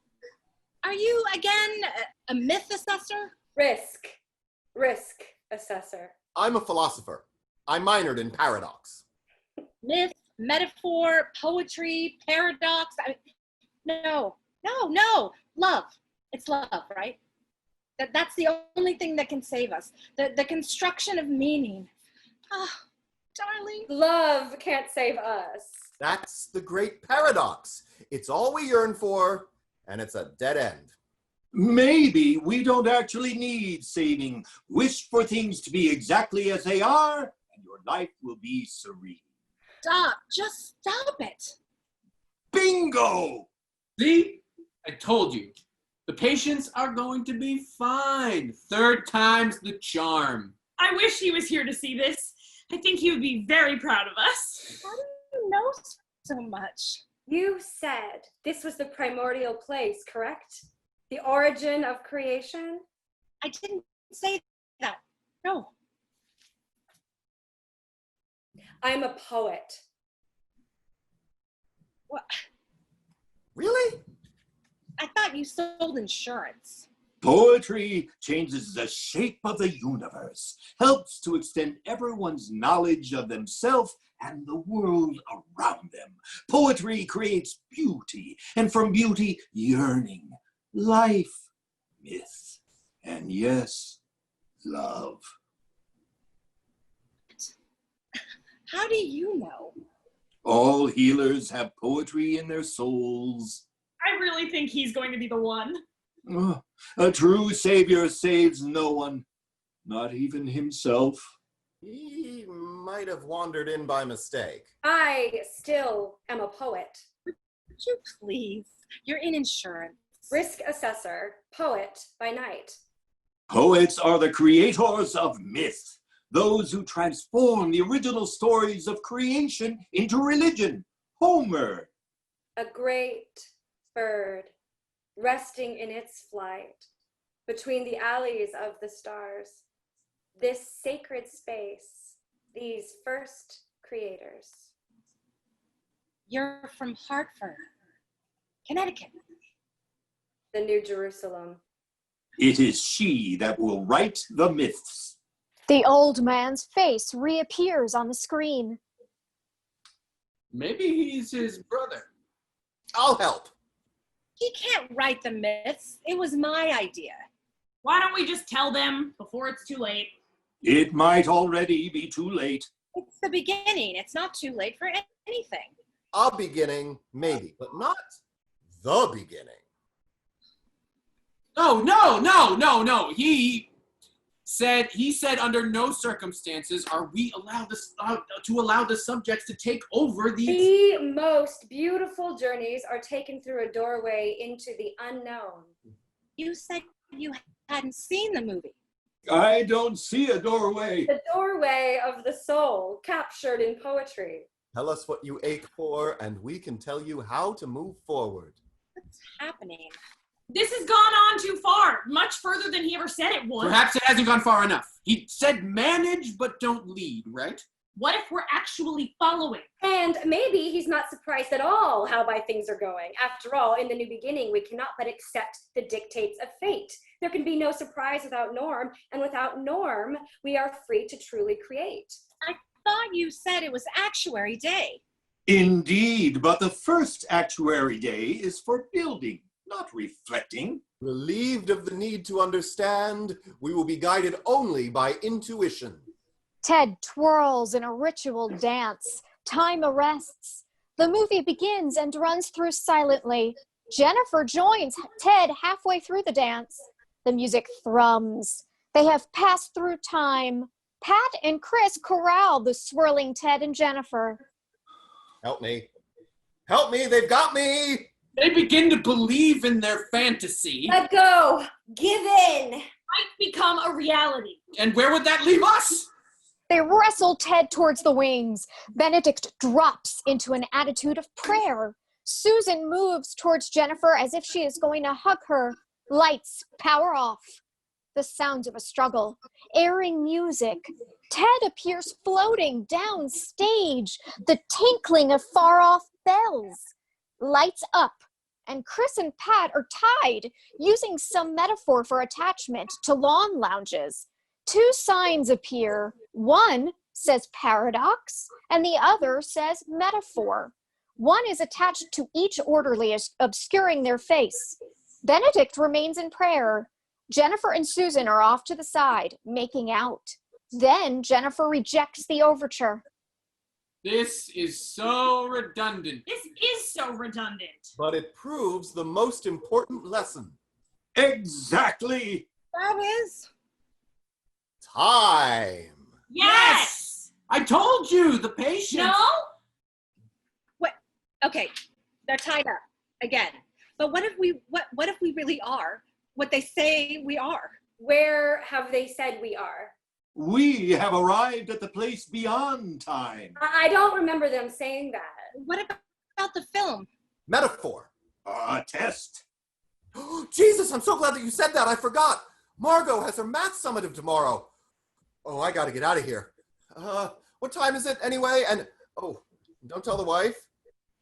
Speaker 6: Are you, again, a myth assessor?
Speaker 7: Risk assessor.
Speaker 10: I'm a philosopher. I minored in paradox.
Speaker 6: Myth, metaphor, poetry, paradox. No. Love. It's love, right? That's the only thing that can save us. The construction of meaning. Oh, darling.
Speaker 7: Love can't save us.
Speaker 10: That's the great paradox. It's all we yearn for, and it's a dead end.
Speaker 11: Maybe we don't actually need saving. Wish for things to be exactly as they are, and your life will be serene.
Speaker 6: Stop. Just stop it.
Speaker 11: Bingo!
Speaker 8: See? I told you. The patients are going to be fine. Third time's the charm.
Speaker 9: I wish he was here to see this. I think he would be very proud of us.
Speaker 6: How do you know so much?
Speaker 7: You said this was the primordial place, correct? The origin of creation?
Speaker 6: I didn't say that. No.
Speaker 7: I'm a poet.
Speaker 6: What?
Speaker 10: Really?
Speaker 6: I thought you sold insurance.
Speaker 11: Poetry changes the shape of the universe, helps to extend everyone's knowledge of themselves and the world around them. Poetry creates beauty, and from beauty, yearning, life, myth, and yes, love.
Speaker 6: How do you know?
Speaker 11: All healers have poetry in their souls.
Speaker 9: I really think he's going to be the one.
Speaker 11: A true savior saves no one, not even himself.
Speaker 10: He might have wandered in by mistake.
Speaker 7: I still am a poet.
Speaker 6: Would you please? You're in insurance.
Speaker 7: Risk assessor, poet by night.
Speaker 11: Poets are the creators of myth, those who transform the original stories of creation into religion. Homer.
Speaker 7: A great bird resting in its flight between the alleys of the stars, this sacred space, these first creators.
Speaker 6: You're from Hartford, Connecticut.
Speaker 7: The New Jerusalem.
Speaker 11: It is she that will write the myths.
Speaker 4: The old man's face reappears on the screen.
Speaker 8: Maybe he's his brother.
Speaker 10: I'll help.
Speaker 6: He can't write the myths. It was my idea.
Speaker 9: Why don't we just tell them before it's too late?
Speaker 11: It might already be too late.
Speaker 6: It's the beginning. It's not too late for anything.
Speaker 10: A beginning, maybe, but not the beginning.
Speaker 8: No. He said under no circumstances are we allowed to allow the subjects to take over
Speaker 7: The most beautiful journeys are taken through a doorway into the unknown.
Speaker 6: You said you hadn't seen the movie.
Speaker 11: I don't see a doorway.
Speaker 7: The doorway of the soul, captured in poetry.
Speaker 10: Tell us what you ache for, and we can tell you how to move forward.
Speaker 6: What's happening?
Speaker 9: This has gone on too far, much further than he ever said it would.
Speaker 8: Perhaps it hasn't gone far enough. He said manage, but don't lead, right?
Speaker 9: What if we're actually following?
Speaker 7: And maybe he's not surprised at all how things are going. After all, in the new beginning, we cannot but accept the dictates of fate. There can be no surprise without norm, and without norm, we are free to truly create.
Speaker 6: I thought you said it was Actuary Day.
Speaker 11: Indeed, but the first Actuary Day is for building, not reflecting.
Speaker 10: Relieved of the need to understand, we will be guided only by intuition.
Speaker 4: Ted twirls in a ritual dance. Time arrests. The movie begins and runs through silently. Jennifer joins Ted halfway through the dance. The music thrums. They have passed through time. Pat and Chris corral the swirling Ted and Jennifer.
Speaker 10: Help me. Help me, they've got me!
Speaker 8: They begin to believe in their fantasy.
Speaker 7: Let go! Give in!
Speaker 9: Might become a reality.
Speaker 8: And where would that leave us?
Speaker 4: They wrestle Ted towards the wings. Benedict drops into an attitude of prayer. Susan moves towards Jennifer as if she is going to hug her. Lights power off. The sounds of a struggle. Airing music. Ted appears floating down stage. The tinkling of far-off bells. Lights up. And Chris and Pat are tied, using some metaphor for attachment to lawn lounges. Two signs appear. One says paradox, and the other says metaphor. One is attached to each orderly, obscuring their face. Benedict remains in prayer. Jennifer and Susan are off to the side, making out. Then Jennifer rejects the overture.
Speaker 8: This is so redundant.
Speaker 9: This is so redundant.
Speaker 10: But it proves the most important lesson.
Speaker 11: Exactly.
Speaker 6: That is.
Speaker 10: Time.
Speaker 9: Yes!
Speaker 8: I told you, the patience.
Speaker 9: No?
Speaker 6: What? Okay, they're tied up again. But what if we really are what they say we are?
Speaker 7: Where have they said we are?
Speaker 11: We have arrived at the place beyond time.
Speaker 7: I don't remember them saying that.
Speaker 6: What about the film?
Speaker 10: Metaphor.
Speaker 11: A test.
Speaker 10: Jesus, I'm so glad that you said that. I forgot. Margot has her math summative tomorrow. Oh, I gotta get out of here. What time is it anyway? And, oh, don't tell the wife,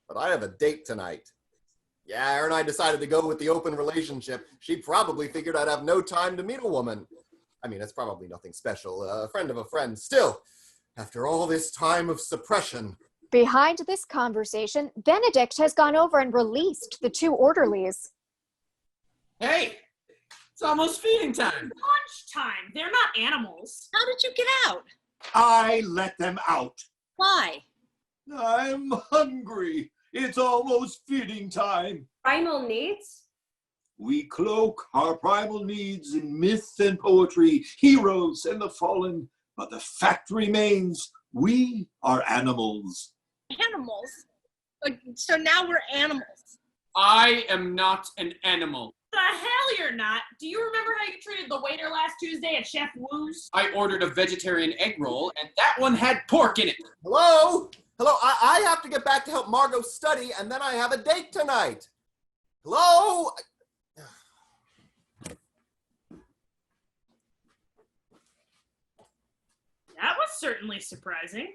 Speaker 10: but I have a date tonight. Yeah, her and I decided to go with the open relationship. She probably figured I'd have no time to meet a woman. I mean, it's probably nothing special. A friend of a friend. Still, after all this time of suppression.
Speaker 4: Behind this conversation, Benedict has gone over and released the two orderlies.
Speaker 8: Hey, it's almost feeding time.
Speaker 9: Lunchtime. They're not animals.
Speaker 6: How did you get out?
Speaker 11: I let them out.
Speaker 6: Why?
Speaker 11: I'm hungry. It's almost feeding time.
Speaker 7: Primal needs?
Speaker 11: We cloak our primal needs in myth and poetry, heroes and the fallen, but the fact remains, we are animals.
Speaker 6: Animals? So now we're animals.
Speaker 8: I am not an animal.
Speaker 9: The hell you're not. Do you remember how you treated the waiter last Tuesday at Chef Wu's?
Speaker 8: I ordered a vegetarian egg roll, and that one had pork in it.
Speaker 10: Hello? Hello, I have to get back to help Margot study, and then I have a date tonight. Hello?
Speaker 9: That was certainly surprising.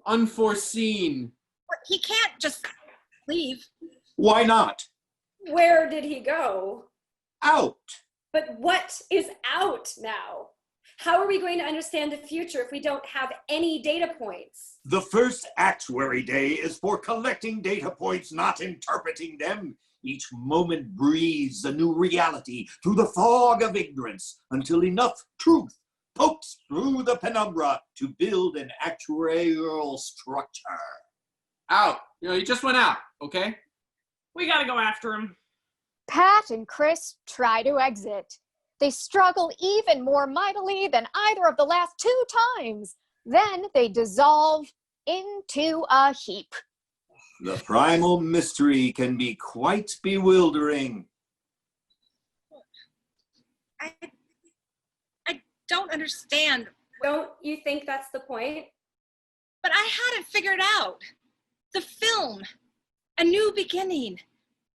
Speaker 8: Unforeseen.
Speaker 6: But he can't just leave.
Speaker 11: Why not?
Speaker 7: Where did he go?
Speaker 11: Out.
Speaker 7: But what is out now? How are we going to understand the future if we don't have any data points?
Speaker 11: The first Actuary Day is for collecting data points, not interpreting them. Each moment breathes a new reality through the fog of ignorance until enough truth pokes through the penumbra to build an actuarial structure.
Speaker 8: Out. He just went out, okay?
Speaker 9: We gotta go after him.
Speaker 4: Pat and Chris try to exit. They struggle even more mightily than either of the last 2 times. Then they dissolve into a heap.
Speaker 11: The primal mystery can be quite bewildering.
Speaker 6: I don't understand.
Speaker 7: Don't you think that's the point?
Speaker 6: But I had it figured out. The film, a new beginning,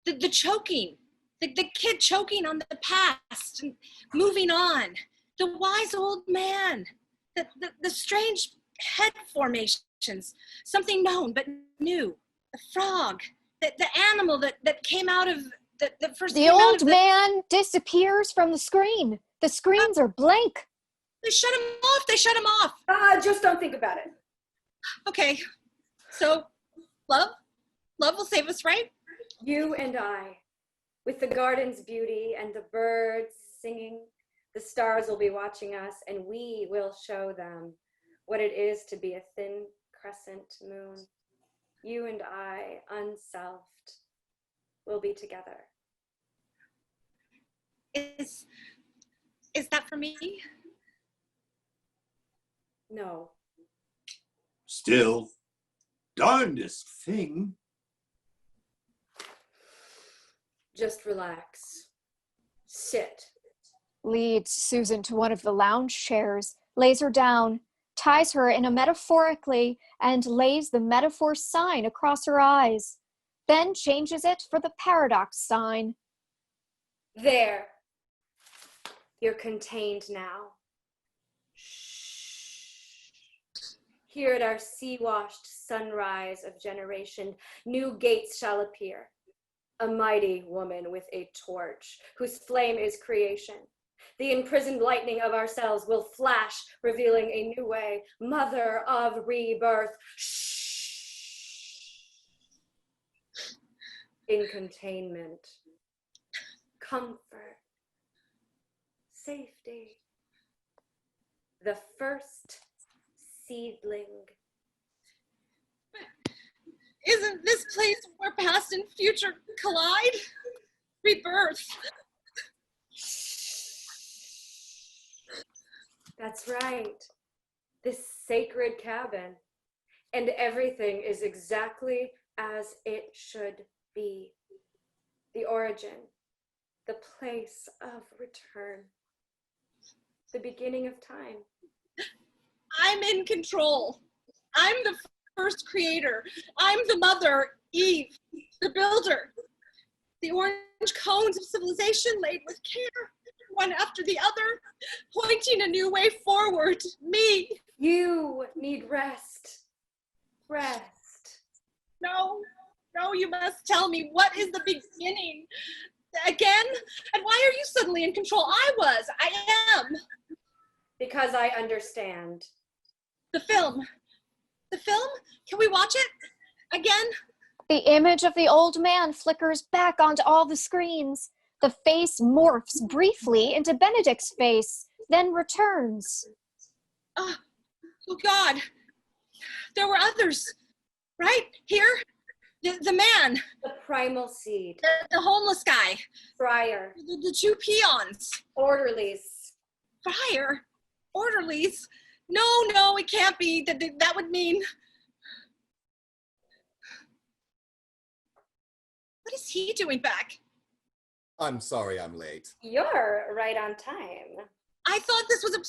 Speaker 6: the choking, the kid choking on the past and moving on, the wise old man, the strange head formations, something known but new, the frog, the animal that came out of the first.
Speaker 4: The old man disappears from the screen. The screens are blank.
Speaker 6: They shut him off. They shut him off.
Speaker 7: Just don't think about it.
Speaker 6: Okay, so love will save us, right?
Speaker 7: You and I, with the garden's beauty and the birds singing, the stars will be watching us, and we will show them what it is to be a thin crescent moon. You and I, unselfed, will be together.
Speaker 6: Is that for me?
Speaker 7: No.
Speaker 11: Still, darndest thing.
Speaker 7: Just relax. Sit.
Speaker 4: Leads Susan to one of the lounge chairs, lays her down, ties her in a metaphorically, and lays the metaphor sign across her eyes, then changes it for the paradox sign.
Speaker 7: There. You're contained now. Here at our sea-washed sunrise of generation, new gates shall appear. A mighty woman with a torch, whose flame is creation. The imprisoned lightning of ourselves will flash, revealing a new way, mother of rebirth. In containment, comfort, safety. The first seedling.
Speaker 6: Isn't this place where past and future collide? Rebirth.
Speaker 7: That's right. This sacred cabin. And everything is exactly as it should be. The origin, the place of return, the beginning of time.
Speaker 6: I'm in control. I'm the first creator. I'm the mother, Eve, the builder. The orange cones of civilization laid with care, one after the other, pointing a new way forward. Me.
Speaker 7: You need rest. Rest.
Speaker 6: No, you must tell me, what is the beginning? Again? And why are you suddenly in control? I am.
Speaker 7: Because I understand.
Speaker 6: The film. Can we watch it? Again?
Speaker 4: The image of the old man flickers back onto all the screens. The face morphs briefly into Benedict's face, then returns.
Speaker 6: Oh God. There were others, right? Here? The man.
Speaker 7: The primal seed.
Speaker 6: The homeless guy.
Speaker 7: Friar.
Speaker 6: The 2 peons.
Speaker 7: Orderlies.
Speaker 6: Friar? Orderlies? No, it can't be. That would mean... What is he doing back?
Speaker 10: I'm sorry I'm late.
Speaker 7: You're right on time.
Speaker 6: I thought this was a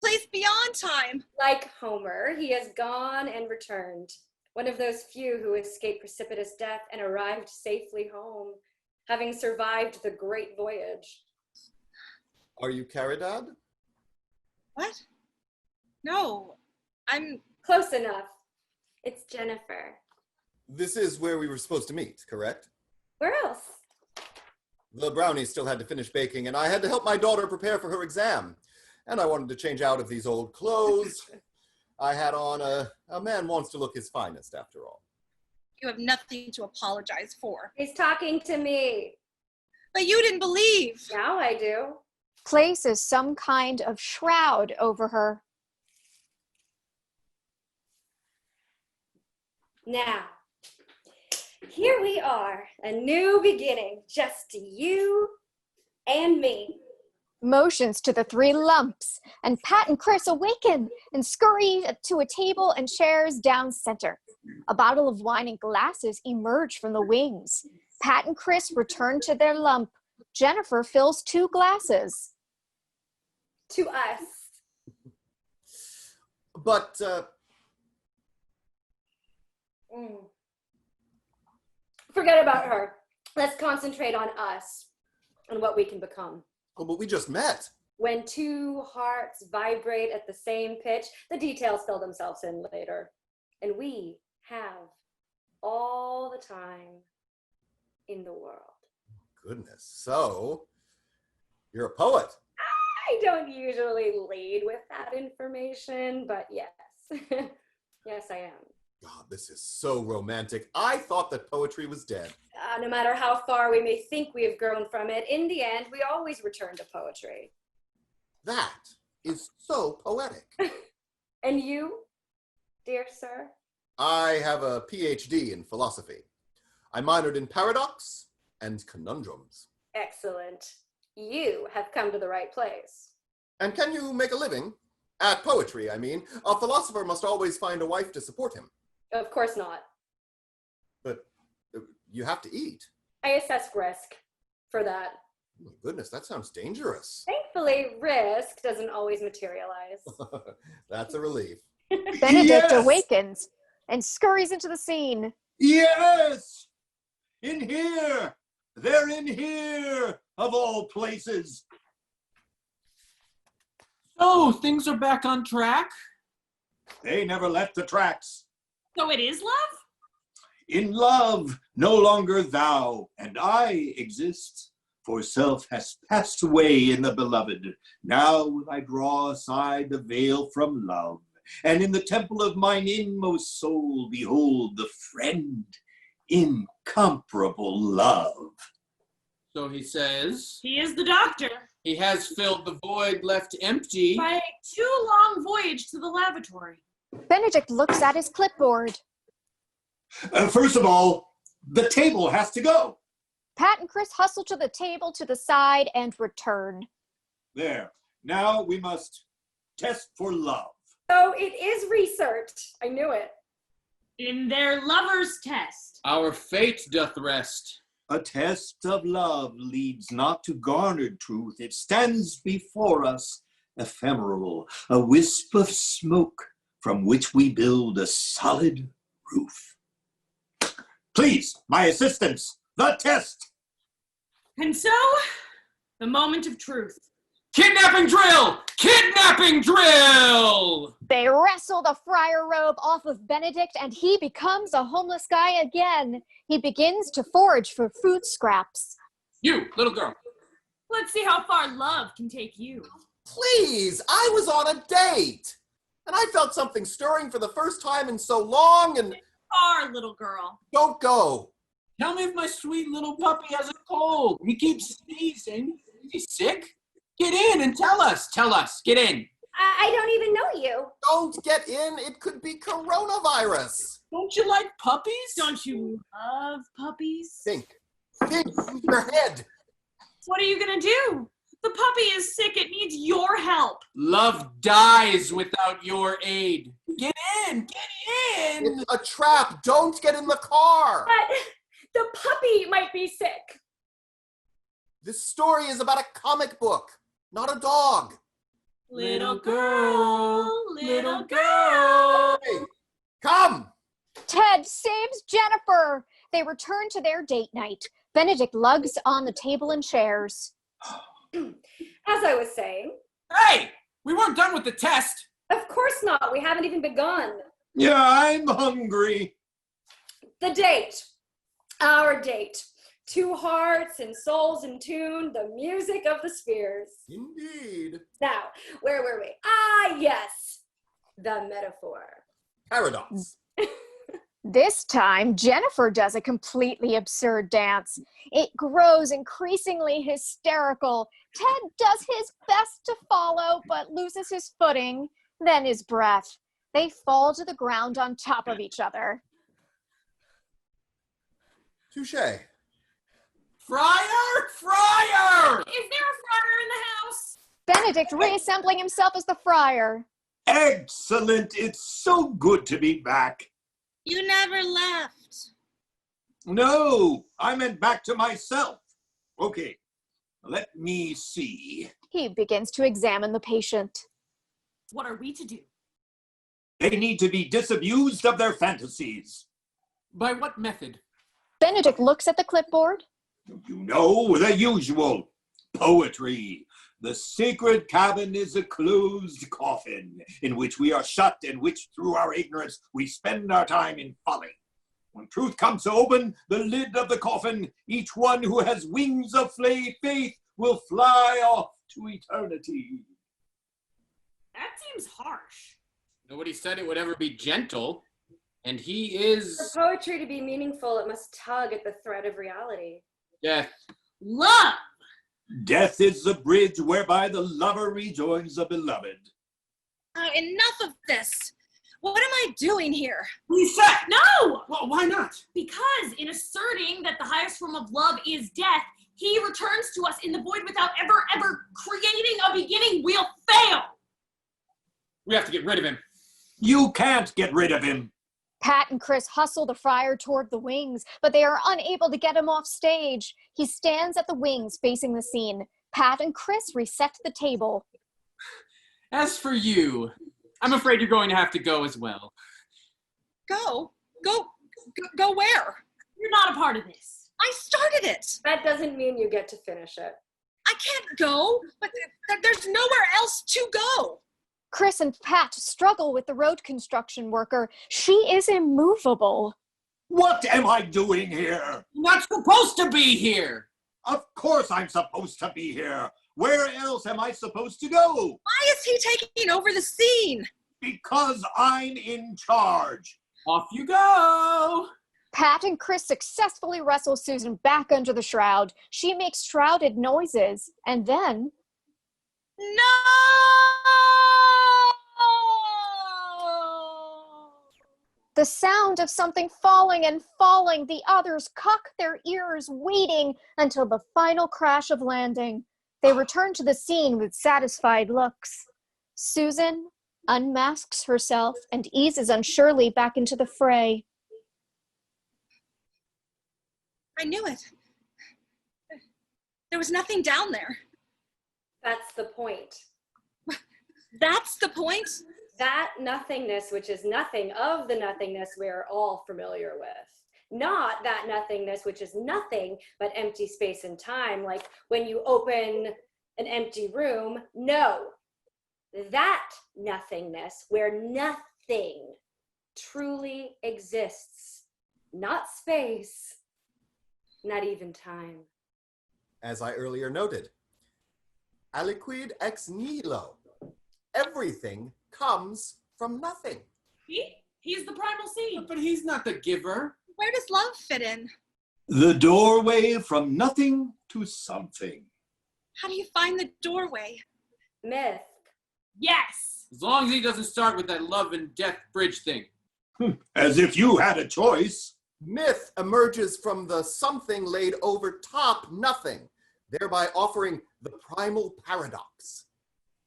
Speaker 6: place beyond time.
Speaker 7: Like Homer, he has gone and returned. One of those few who escaped precipitous death and arrived safely home, having survived the great voyage.
Speaker 10: Are you Caridad?
Speaker 6: What? No, I'm...
Speaker 7: Close enough. It's Jennifer.
Speaker 10: This is where we were supposed to meet, correct?
Speaker 7: Where else?
Speaker 10: The brownies still had to finish baking, and I had to help my daughter prepare for her exam. And I wanted to change out of these old clothes. I had on a man wants to look his finest, after all.
Speaker 6: You have nothing to apologize for.
Speaker 7: He's talking to me.
Speaker 6: But you didn't believe.
Speaker 7: Now I do.
Speaker 4: Places some kind of shroud over her.
Speaker 7: Now, here we are, a new beginning, just you and me.
Speaker 4: Motions to the three lumps, and Pat and Chris awaken and scurry to a table and chairs down center. A bottle of wine and glasses emerge from the wings. Pat and Chris return to their lump. Jennifer fills 2 glasses.
Speaker 7: To us.
Speaker 10: But,
Speaker 7: Forget about her. Let's concentrate on us and what we can become.
Speaker 10: oh, but we just met.
Speaker 7: When 2 hearts vibrate at the same pitch, the details fill themselves in later. And we have all the time in the world.
Speaker 10: Goodness, so you're a poet.
Speaker 7: I don't usually lead with that information, but yes. Yes, I am.
Speaker 10: God, this is so romantic. I thought that poetry was dead.
Speaker 7: No matter how far we may think we have grown from it, in the end, we always return to poetry.
Speaker 10: That is so poetic.
Speaker 7: And you, dear sir?
Speaker 10: I have a PhD in philosophy. I minored in paradox and conundrums.
Speaker 7: Excellent. You have come to the right place.
Speaker 10: And can you make a living? At poetry, I mean. A philosopher must always find a wife to support him.
Speaker 7: Of course not.
Speaker 10: But you have to eat.
Speaker 7: I assess risk for that.
Speaker 10: Oh my goodness, that sounds dangerous.
Speaker 7: Thankfully, risk doesn't always materialize.
Speaker 10: That's a relief.
Speaker 4: Benedict awakens and scurries into the scene.
Speaker 11: Yes! In here! They're in here, of all places.
Speaker 8: So, things are back on track?
Speaker 11: They never left the tracks.
Speaker 9: So it is love?
Speaker 11: In love, no longer thou and I exist, for self has passed away in the beloved. Now will I draw aside the veil from love, and in the temple of mine inmost soul behold the friend, incomparable love.
Speaker 8: So he says,
Speaker 9: He is the doctor.
Speaker 8: he has filled the void left empty.
Speaker 9: By a too long voyage to the lavatory.
Speaker 4: Benedict looks at his clipboard.
Speaker 11: First of all, the table has to go.
Speaker 4: Pat and Chris hustle to the table to the side and return.
Speaker 11: There. Now we must test for love.
Speaker 7: So it is research. I knew it.
Speaker 9: In their lover's test.
Speaker 8: Our fate doth rest.
Speaker 11: A test of love leads not to garnered truth. It stands before us, ephemeral, a wisp of smoke from which we build a solid roof. Please, my assistants, the test.
Speaker 9: And so, the moment of truth.
Speaker 8: Kidnapping drill! Kidnapping drill!
Speaker 4: They wrestle the friar robe off of Benedict and he becomes a homeless guy again. He begins to forage for food scraps.
Speaker 8: You, little girl.
Speaker 9: Let's see how far love can take you.
Speaker 10: Please, I was on a date. And I felt something stirring for the first time in so long, and...
Speaker 9: Our little girl.
Speaker 10: Don't go.
Speaker 8: Tell me if my sweet little puppy has a cold. He keeps sneezing. Is he sick? Get in and tell us. Tell us. Get in.
Speaker 7: I don't even know you.
Speaker 10: Don't get in. It could be coronavirus.
Speaker 8: Don't you like puppies?
Speaker 9: Don't you love puppies?
Speaker 10: Think. Use your head.
Speaker 9: What are you gonna do? The puppy is sick. It needs your help.
Speaker 8: Love dies without your aid. Get in. Get in.
Speaker 10: It's a trap. Don't get in the car.
Speaker 7: But the puppy might be sick.
Speaker 10: This story is about a comic book, not a dog.
Speaker 9: Little girl, little girl.
Speaker 10: Hey, come.
Speaker 4: Ted saves Jennifer. They return to their date night. Benedict lugs on the table and chairs.
Speaker 7: As I was saying.
Speaker 8: Hey, we weren't done with the test.
Speaker 7: Of course not. We haven't even begun.
Speaker 11: Yeah, I'm hungry.
Speaker 7: The date. Our date. Two hearts and souls in tune, the music of the spheres.
Speaker 10: Indeed.
Speaker 7: Now, where were we? Ah, yes. The metaphor.
Speaker 10: Paradox.
Speaker 4: This time, Jennifer does a completely absurd dance. It grows increasingly hysterical. Ted does his best to follow, but loses his footing, then his breath. They fall to the ground on top of each other.
Speaker 10: Touché.
Speaker 8: Friar! Friar!
Speaker 9: Is there a friar in the house?
Speaker 4: Benedict reassembling himself as the friar.
Speaker 11: Excellent. It's so good to be back.
Speaker 6: You never left.
Speaker 11: No, I meant back to myself. Okay, let me see.
Speaker 4: He begins to examine the patient.
Speaker 9: What are we to do?
Speaker 11: They need to be disabused of their fantasies.
Speaker 8: By what method?
Speaker 4: Benedict looks at the clipboard.
Speaker 11: You know, the usual. Poetry. The sacred cabin is a closed coffin in which we are shut and which through our ignorance we spend our time in folly. When truth comes to open the lid of the coffin, each one who has wings of faith will fly off to eternity.
Speaker 9: That seems harsh.
Speaker 8: Nobody said it would ever be gentle. And he is...
Speaker 7: For poetry to be meaningful, it must tug at the thread of reality.
Speaker 8: Death.
Speaker 9: Love!
Speaker 11: Death is the bridge whereby the lover rejoins the beloved.
Speaker 6: Oh, enough of this. What am I doing here?
Speaker 8: Reset!
Speaker 9: No!
Speaker 8: Well, why not?
Speaker 9: Because in asserting that the highest form of love is death, he returns to us in the void without ever creating a beginning. We'll fail!
Speaker 8: We have to get rid of him.
Speaker 11: You can't get rid of him.
Speaker 4: Pat and Chris hustle the friar toward the wings, but they are unable to get him off stage. He stands at the wings facing the scene. Pat and Chris reset the table.
Speaker 8: As for you, I'm afraid you're going to have to go as well.
Speaker 6: Go where?
Speaker 9: You're not a part of this.
Speaker 6: I started it.
Speaker 7: That doesn't mean you get to finish it.
Speaker 6: I can't go, but there's nowhere else to go.
Speaker 4: Chris and Pat struggle with the road construction worker. She is immovable.
Speaker 11: What am I doing here?
Speaker 8: You're not supposed to be here.
Speaker 11: Of course I'm supposed to be here. Where else am I supposed to go?
Speaker 6: Why is he taking over the scene?
Speaker 11: Because I'm in charge.
Speaker 8: Off you go.
Speaker 4: Pat and Chris successfully wrestle Susan back under the shroud. She makes shrouded noises, and then...
Speaker 6: No!
Speaker 4: The sound of something falling and falling. The others cock their ears, waiting until the final crash of landing. They return to the scene with satisfied looks. Susan unmasks herself and eases unsurely back into the fray.
Speaker 6: I knew it. There was nothing down there.
Speaker 7: That's the point.
Speaker 6: That's the point?
Speaker 7: That nothingness, which is nothing of the nothingness we're all familiar with. Not that nothingness, which is nothing but empty space and time, like when you open an empty room. No, that nothingness where nothing truly exists. Not space, not even time.
Speaker 10: As I earlier noted, aliquid ex nihilo. Everything comes from nothing.
Speaker 9: He's the primal scene.
Speaker 8: But he's not the giver.
Speaker 6: Where does love fit in?
Speaker 11: The doorway from nothing to something.
Speaker 6: How do you find the doorway?
Speaker 7: Myth.
Speaker 9: Yes.
Speaker 8: As long as he doesn't start with that love and death bridge thing.
Speaker 11: As if you had a choice.
Speaker 10: Myth emerges from the something laid over top nothing, thereby offering the primal paradox.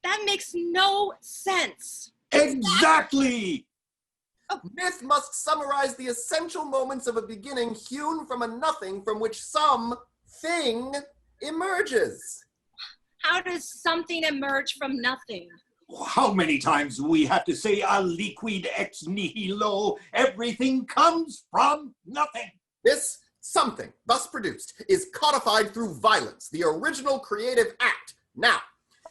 Speaker 6: That makes no sense.
Speaker 11: Exactly!
Speaker 10: Myth must summarize the essential moments of a beginning hewn from a nothing from which some thing emerges.
Speaker 6: How does something emerge from nothing?
Speaker 11: How many times do we have to say aliquid ex nihilo? Everything comes from nothing.
Speaker 10: This something, thus produced, is codified through violence, the original creative act. Now,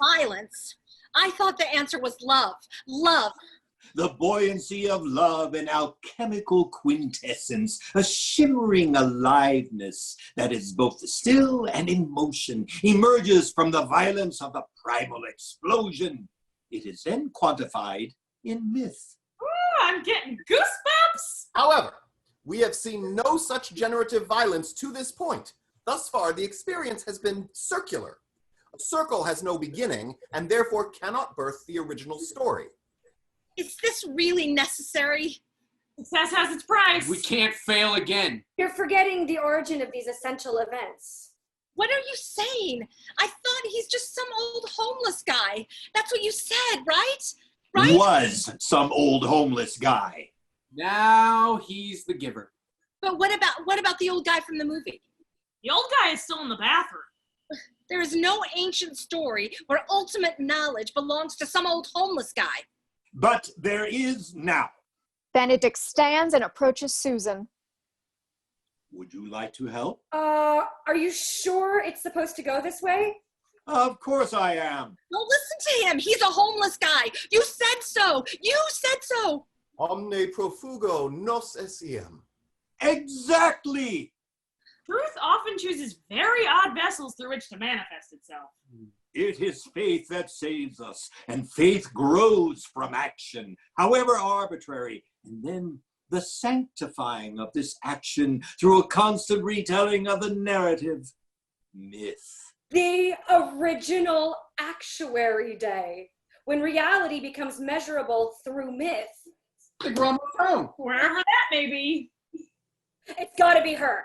Speaker 6: Violence? I thought the answer was love. Love.
Speaker 11: The buoyancy of love and alchemical quintessence, a shimmering aliveness that is both still and in motion, emerges from the violence of the primal explosion. It is then quantified in myth.
Speaker 9: Ooh, I'm getting goosebumps.
Speaker 10: However, we have seen no such generative violence to this point. Thus far, the experience has been circular. A circle has no beginning and therefore cannot birth the original story.
Speaker 6: Is this really necessary?
Speaker 9: Success has its price.
Speaker 8: We can't fail again.
Speaker 7: You're forgetting the origin of these essential events.
Speaker 6: What are you saying? I thought he's just some old homeless guy. That's what you said, right? Right?
Speaker 11: Was some old homeless guy.
Speaker 8: Now he's the giver.
Speaker 6: But what about the old guy from the movie?
Speaker 9: The old guy is still in the bathroom.
Speaker 6: There is no ancient story where ultimate knowledge belongs to some old homeless guy.
Speaker 11: But there is now.
Speaker 4: Benedict stands and approaches Susan.
Speaker 11: Would you like to help?
Speaker 7: Are you sure it's supposed to go this way?
Speaker 11: Of course I am.
Speaker 6: Don't listen to him. He's a homeless guy. You said so. You said so.
Speaker 10: Omne profugo nos esiem.
Speaker 11: Exactly.
Speaker 9: Truth often chooses very odd vessels through which to manifest itself.
Speaker 11: It is faith that saves us, and faith grows from action, however arbitrary, and then the sanctifying of this action through a constant retelling of the narrative. Myth.
Speaker 7: The original Actuary Day, when reality becomes measurable through myth.
Speaker 8: The gramophone.
Speaker 9: Wherever that may be.
Speaker 7: It's gotta be her.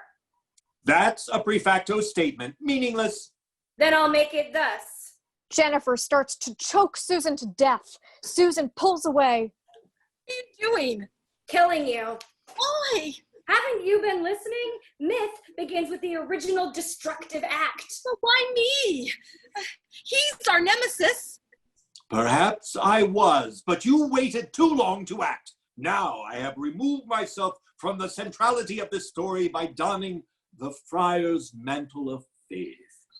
Speaker 11: That's a prefacto statement, meaningless.
Speaker 7: Then I'll make it thus.
Speaker 4: Jennifer starts to choke Susan to death. Susan pulls away.
Speaker 6: What are you doing?
Speaker 7: Killing you.
Speaker 6: Why?
Speaker 7: Haven't you been listening? Myth begins with the original destructive act.
Speaker 6: But why me? He's our nemesis.
Speaker 11: Perhaps I was, but you waited too long to act. Now I have removed myself from the centrality of this story by donning the friar's mantle of faith.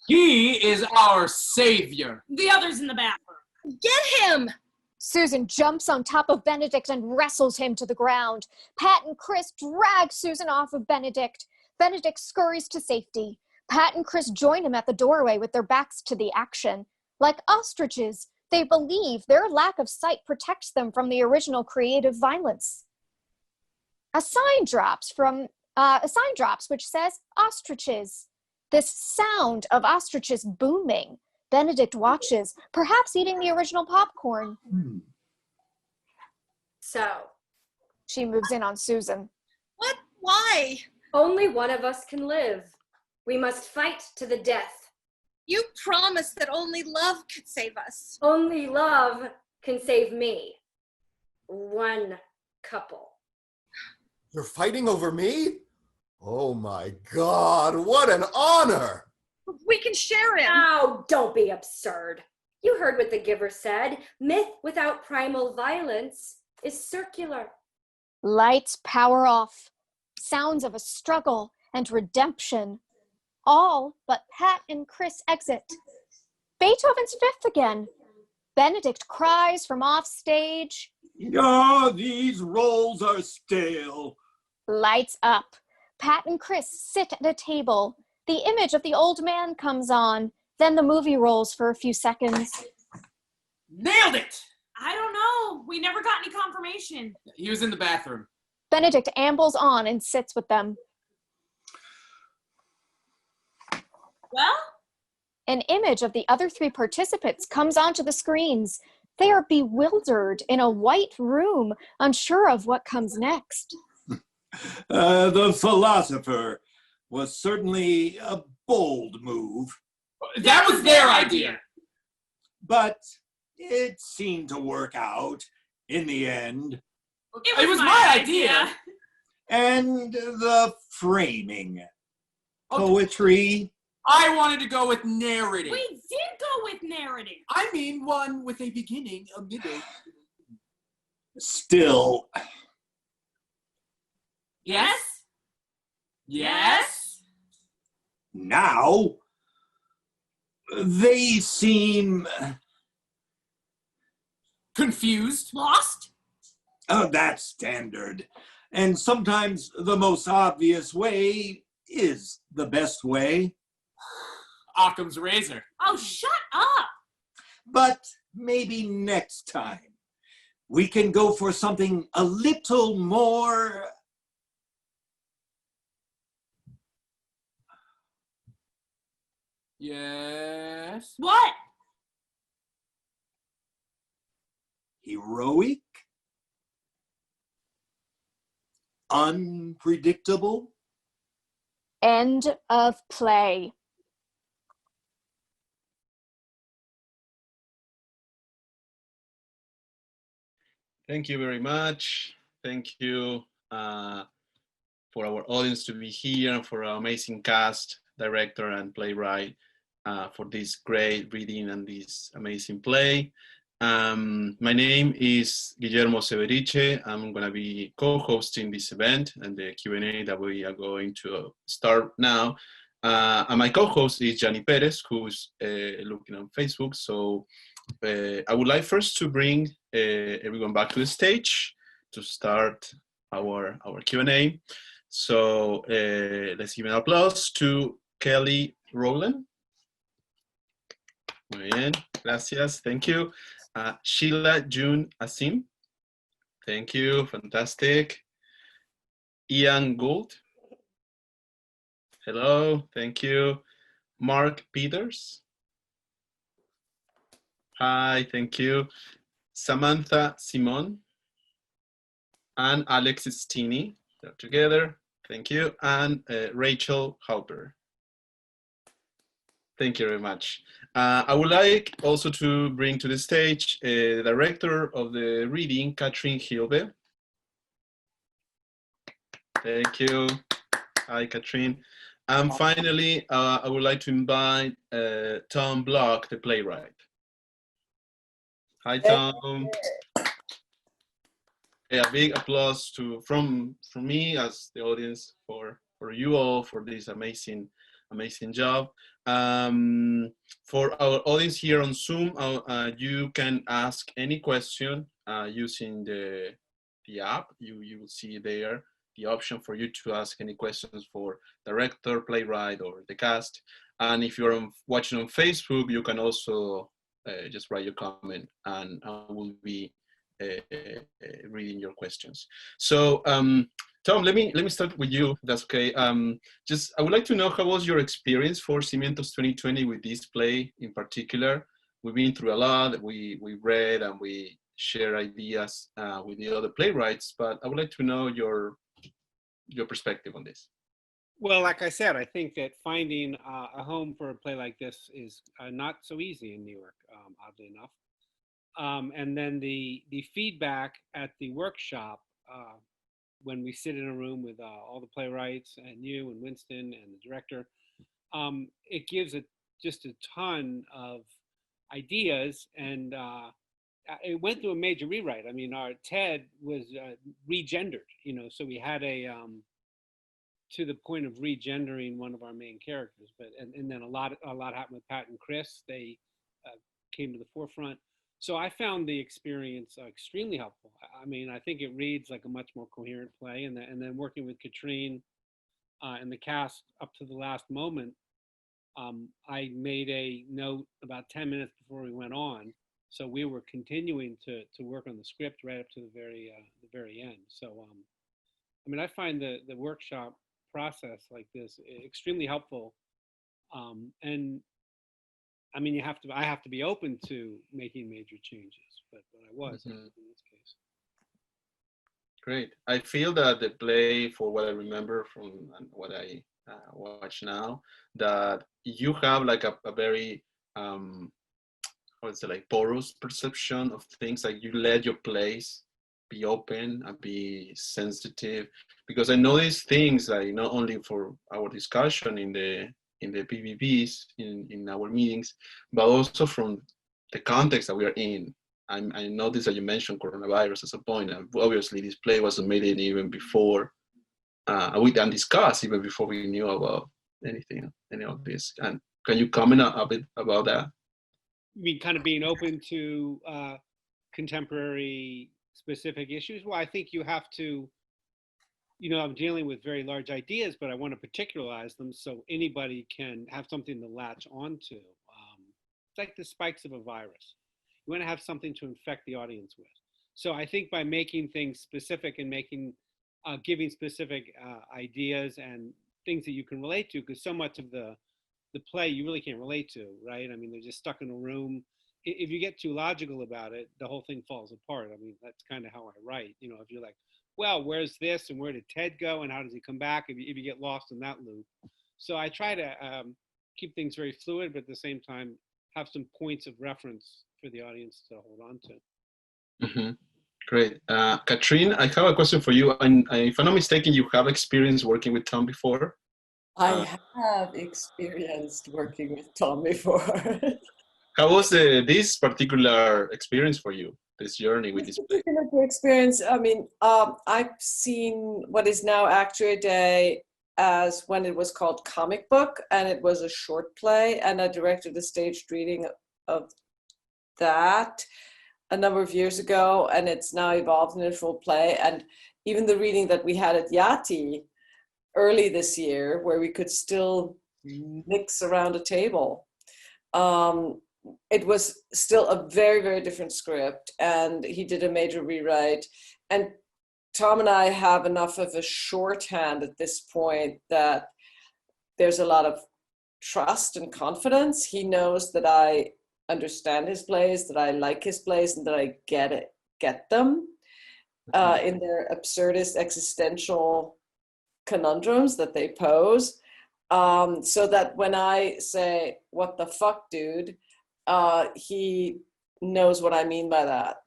Speaker 8: He is our savior.
Speaker 9: The other's in the bathroom.
Speaker 6: Get him!
Speaker 4: Susan jumps on top of Benedict and wrestles him to the ground. Pat and Chris drag Susan off of Benedict. Benedict scurries to safety. Pat and Chris join him at the doorway with their backs to the action. Like ostriches, they believe their lack of sight protects them from the original creative violence. A sign drops which says ostriches. This sound of ostriches booming. Benedict watches, perhaps eating the original popcorn.
Speaker 7: So,
Speaker 4: she moves in on Susan.
Speaker 6: What? Why?
Speaker 7: Only one of us can live. We must fight to the death.
Speaker 6: You promised that only love could save us.
Speaker 7: Only love can save me. One couple.
Speaker 10: You're fighting over me? Oh my God, what an honor!
Speaker 6: We can share him.
Speaker 7: Oh, don't be absurd. You heard what the giver said. Myth without primal violence is circular.
Speaker 4: Lights power off. Sounds of a struggle and redemption. All but Pat and Chris exit. Beethoven's Fifth again. Benedict cries from off stage.
Speaker 11: Ah, these rolls are stale.
Speaker 4: Lights up. Pat and Chris sit at a table. The image of the old man comes on. Then the movie rolls for a few seconds.
Speaker 8: Nailed it!
Speaker 9: I don't know. We never got any confirmation.
Speaker 8: He was in the bathroom.
Speaker 4: Benedict ambles on and sits with them.
Speaker 9: Well?
Speaker 4: An image of the other three participants comes onto the screens. They are bewildered in a white room, unsure of what comes next.
Speaker 11: The philosopher was certainly a bold move.
Speaker 8: That was their idea.
Speaker 11: But it seemed to work out in the end.
Speaker 8: It was my idea.
Speaker 11: And the framing.
Speaker 8: Okay.
Speaker 11: Poetry.
Speaker 8: I wanted to go with narrative.
Speaker 9: We did go with narrative.
Speaker 8: I mean one with a beginning, a middle.
Speaker 11: Still.
Speaker 8: Yes? Yes?
Speaker 11: Now, they seem
Speaker 8: Confused.
Speaker 9: Lost?
Speaker 11: Oh, that's standard. And sometimes the most obvious way is the best way.
Speaker 8: Occam's razor.
Speaker 9: Oh, shut up.
Speaker 11: But maybe next time we can go for something a little more.
Speaker 8: Yes.
Speaker 9: What?
Speaker 11: Heroic? Unpredictable?
Speaker 4: End of play.
Speaker 1: Thank you very much. Thank you for our audience to be here and for our amazing cast, director, and playwright for this great reading and this amazing play. My name is Guillermo Severiche. I'm going to be co-hosting this event and the Q&A that we are going to start now. And my co-host is Gianni Perez, who's looking on Facebook. So I would like first to bring everyone back to the stage to start our Q&A. So let's give an applause to Kellye Rowland. Muy bien, gracias, thank you. Sheila, Joon, Azim. Thank you, fantastic. Gould. Hello, thank you. Mark Peters. Hi, thank you. Samantha, Simone. And Alex Stene. They're together, thank you. And Rachel Halper. Thank you very much. I would like also to bring to the stage the director of the reading, Katrin Hilbe. Thank you. Hi, Katrin. And finally, I would like to invite Tom Block, the playwright. Hi, Tom. A big applause from me as the audience for you all for this amazing job. For our audience here on Zoom, you can ask any question using the app. You will see there the option for you to ask any questions for director, playwright, or the cast. And if you're watching on Facebook, you can also just write your comment, and I will be reading your questions. So Tom, let me start with you, if that's okay. I would like to know, how was your experience for Cimientos 2020 with this play in particular? We've been through a lot, we read and we share ideas with the other playwrights, but I would like to know your perspective on this.
Speaker 2: Well, like I said, I think that finding a home for a play like this is not so easy in New York, oddly enough. And then the feedback at the workshop, when we sit in a room with all the playwrights and you and Winston and the director, it gives just a ton of ideas, and it went through a major rewrite. I mean, our Ted was regendered, so we had to the point of regendering one of our main characters, but and then a lot happened with Pat and Chris. They came to the forefront. So I found the experience extremely helpful. I mean, I think it reads like a much more coherent play, and then working with Katrin and the cast up to the last moment, I made a note about 10 minutes before we went on. So we were continuing to work on the script right up to the very end. So I mean, I find the workshop process like this extremely helpful, and I mean, I have to be open to making major changes, but I was in this case.
Speaker 1: Great. I feel that the play, for what I remember from what I watch now, that you have like a very, like porous perception of things. Like you let your plays be open and be sensitive, because I know these things, like not only for our discussion in the PVPs, in our meetings, but also from the context that we are in. I noticed that you mentioned coronavirus as a point, and obviously this play was made even before, we didn't discuss even before we knew about any of this. And can you comment a bit about that?
Speaker 2: You mean kind of being open to contemporary specific issues? Well, I think you have to, you know, I'm dealing with very large ideas, but I want to particularize them so anybody can have something to latch onto. It's like the spikes of a virus. You want to have something to infect the audience with. So I think by making things specific and giving specific ideas and things that you can relate to, because so much of the play you really can't relate to, right? I mean, they're just stuck in a room. If you get too logical about it, the whole thing falls apart. I mean, that's kind of how I write. You know, if you're like, well, where's this and where did Ted go and how does he come back? If you get lost in that loop. So I try to keep things very fluid, but at the same time, have some points of reference for the audience to hold on to.
Speaker 1: Mm-hmm. Great. Katrin, I have a question for you. And if I'm not mistaken, you have experience working with Tom before?
Speaker 3: I have experienced working with Tom before.
Speaker 1: How was this particular experience for you, this journey with this play?
Speaker 3: Experience, I mean, I've seen what is now Actuary Day as when it was called Comic Book, and it was a short play, and I directed a staged reading of that a number of years ago, and it's now evolved into a full play. And even the reading that we had at IATI early this year, where we could still mix around a table, it was still a very, very different script, and he did a major rewrite. And Tom and I have enough of a shorthand at this point that there's a lot of trust and confidence. He knows that I understand his plays, that I like his plays, and that I get them in their absurdist existential conundrums that they pose. So that when I say, "What the fuck, dude?" He knows what I mean by that.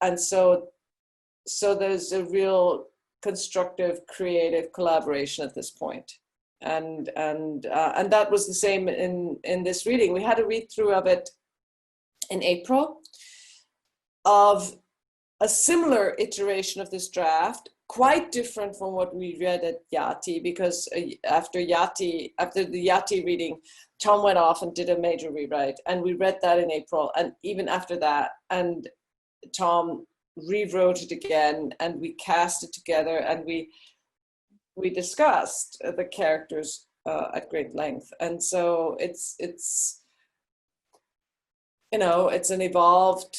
Speaker 3: And so there's a real constructive, creative collaboration at this point. And that was the same in this reading. We had a read through of it in April of a similar iteration of this draft, quite different from what we read at IATI, because after the IATI reading, Tom went off and did a major rewrite, and we read that in April. And even after that, and Tom rewrote it again, and we cast it together, and we discussed the characters at great length. And so it's you know, it's an evolved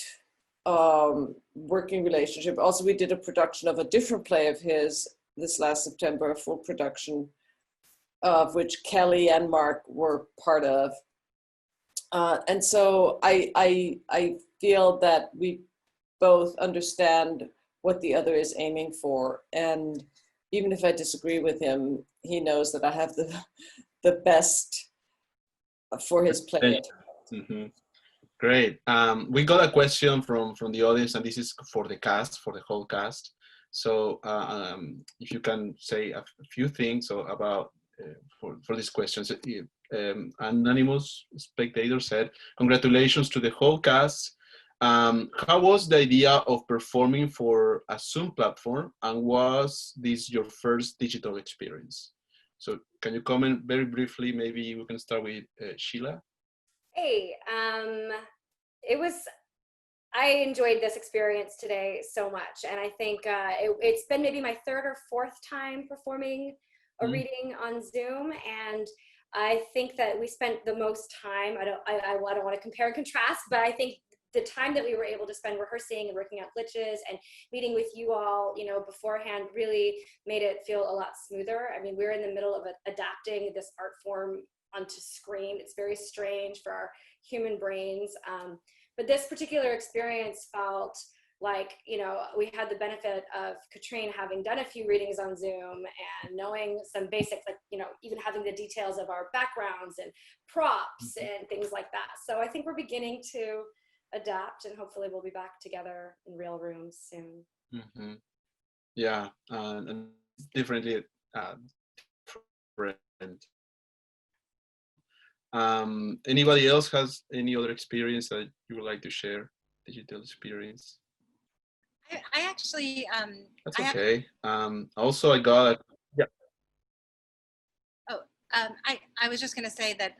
Speaker 3: working relationship. Also, we did a production of a different play of his this last September, a full production of which Kellye and Mark were part of. And so I feel that we both understand what the other is aiming for. And even if I disagree with him, he knows that I have the best for his play.
Speaker 1: Mm-hmm. Great. We got a question from the audience, and this is for the cast, for the whole cast. So if you can say a few things about for these questions. Anonymous spectator said, "Congratulations to the whole cast. How was the idea of performing for a Zoom platform, and was this your first digital experience?" So can you comment very briefly? Maybe we can start with Sheila.
Speaker 7: Hey, I enjoyed this experience today so much. And I think it's been maybe my third or fourth time performing a reading on Zoom. And I think that we spent the most time, I don't want to compare and contrast, but I think the time that we were able to spend rehearsing and working out glitches and meeting with you all, you know, beforehand really made it feel a lot smoother. I mean, we're in the middle of adapting this art form onto screen. It's very strange for our human brains. But this particular experience felt like, you know, we had the benefit of Katrin having done a few readings on Zoom and knowing some basics, like, you know, even having the details of our backgrounds and props and things like that. So I think we're beginning to adapt, and hopefully we'll be back together in real rooms soon.
Speaker 1: Mm-hmm. Yeah, and differently different. Anybody else has any other experience that you would like to share? Digital experience?
Speaker 12: I actually
Speaker 1: that's okay. Also, I got
Speaker 12: I was just going to say that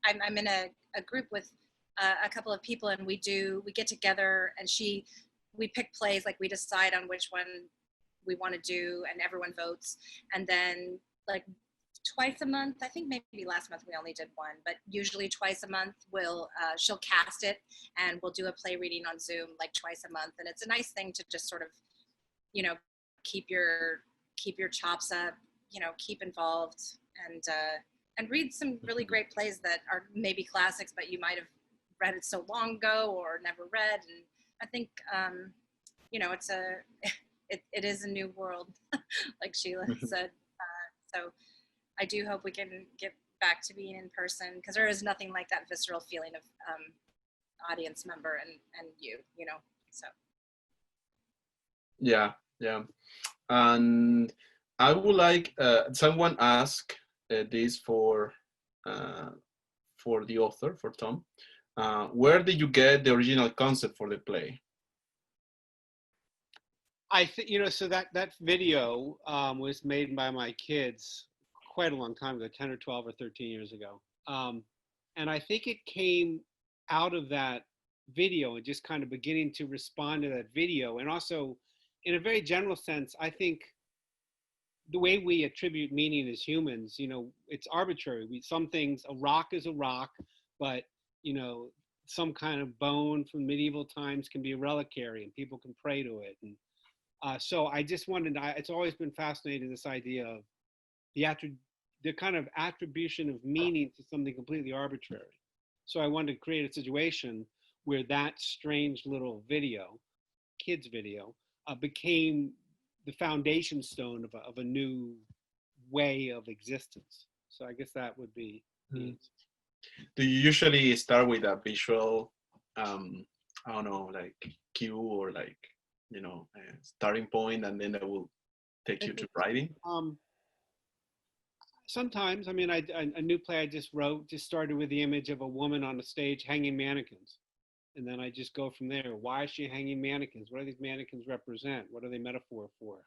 Speaker 12: I'm in a group with a couple of people, and we get together, and we pick plays, like we decide on which one we want to do, and everyone votes, and then like twice a month, I think maybe last month we only did one, but usually twice a month she'll cast it, and we'll do a play reading on Zoom like twice a month. And it's a nice thing to just sort of, keep your chops up, keep involved, and read some really great plays that are maybe classics, but you might have read it so long ago or never read. And I think, it is a new world, like Sheila said. So I do hope we can get back to being in person, because there is nothing like that visceral feeling of audience member and so.
Speaker 1: Yeah, yeah. And I would like someone ask this for the author, for Tom. Where did you get the original concept for the play?
Speaker 2: I think, so that video was made by my kids quite a long time ago, 10 or 12 or 13 years ago. And I think it came out of that video and just kind of beginning to respond to that video. And also, in a very general sense, I think the way we attribute meaning as humans, it's arbitrary. Some things, a rock is a rock, but, some kind of bone from medieval times can be a reliquary and people can pray to it. And so I just wanted, it's always been fascinating, this idea of the kind of attribution of meaning to something completely arbitrary. So I wanted to create a situation where that strange little video, kids video, became the foundation stone of a new way of existence. So I guess that would be the answer.
Speaker 1: Do you usually start with a visual, like cue or like, a starting point, and then that will take you to writing?
Speaker 2: Sometimes, a new play I just wrote just started with the image of a woman on a stage hanging mannequins. And then I just go from there. Why is she hanging mannequins? What do these mannequins represent? What are they metaphor for?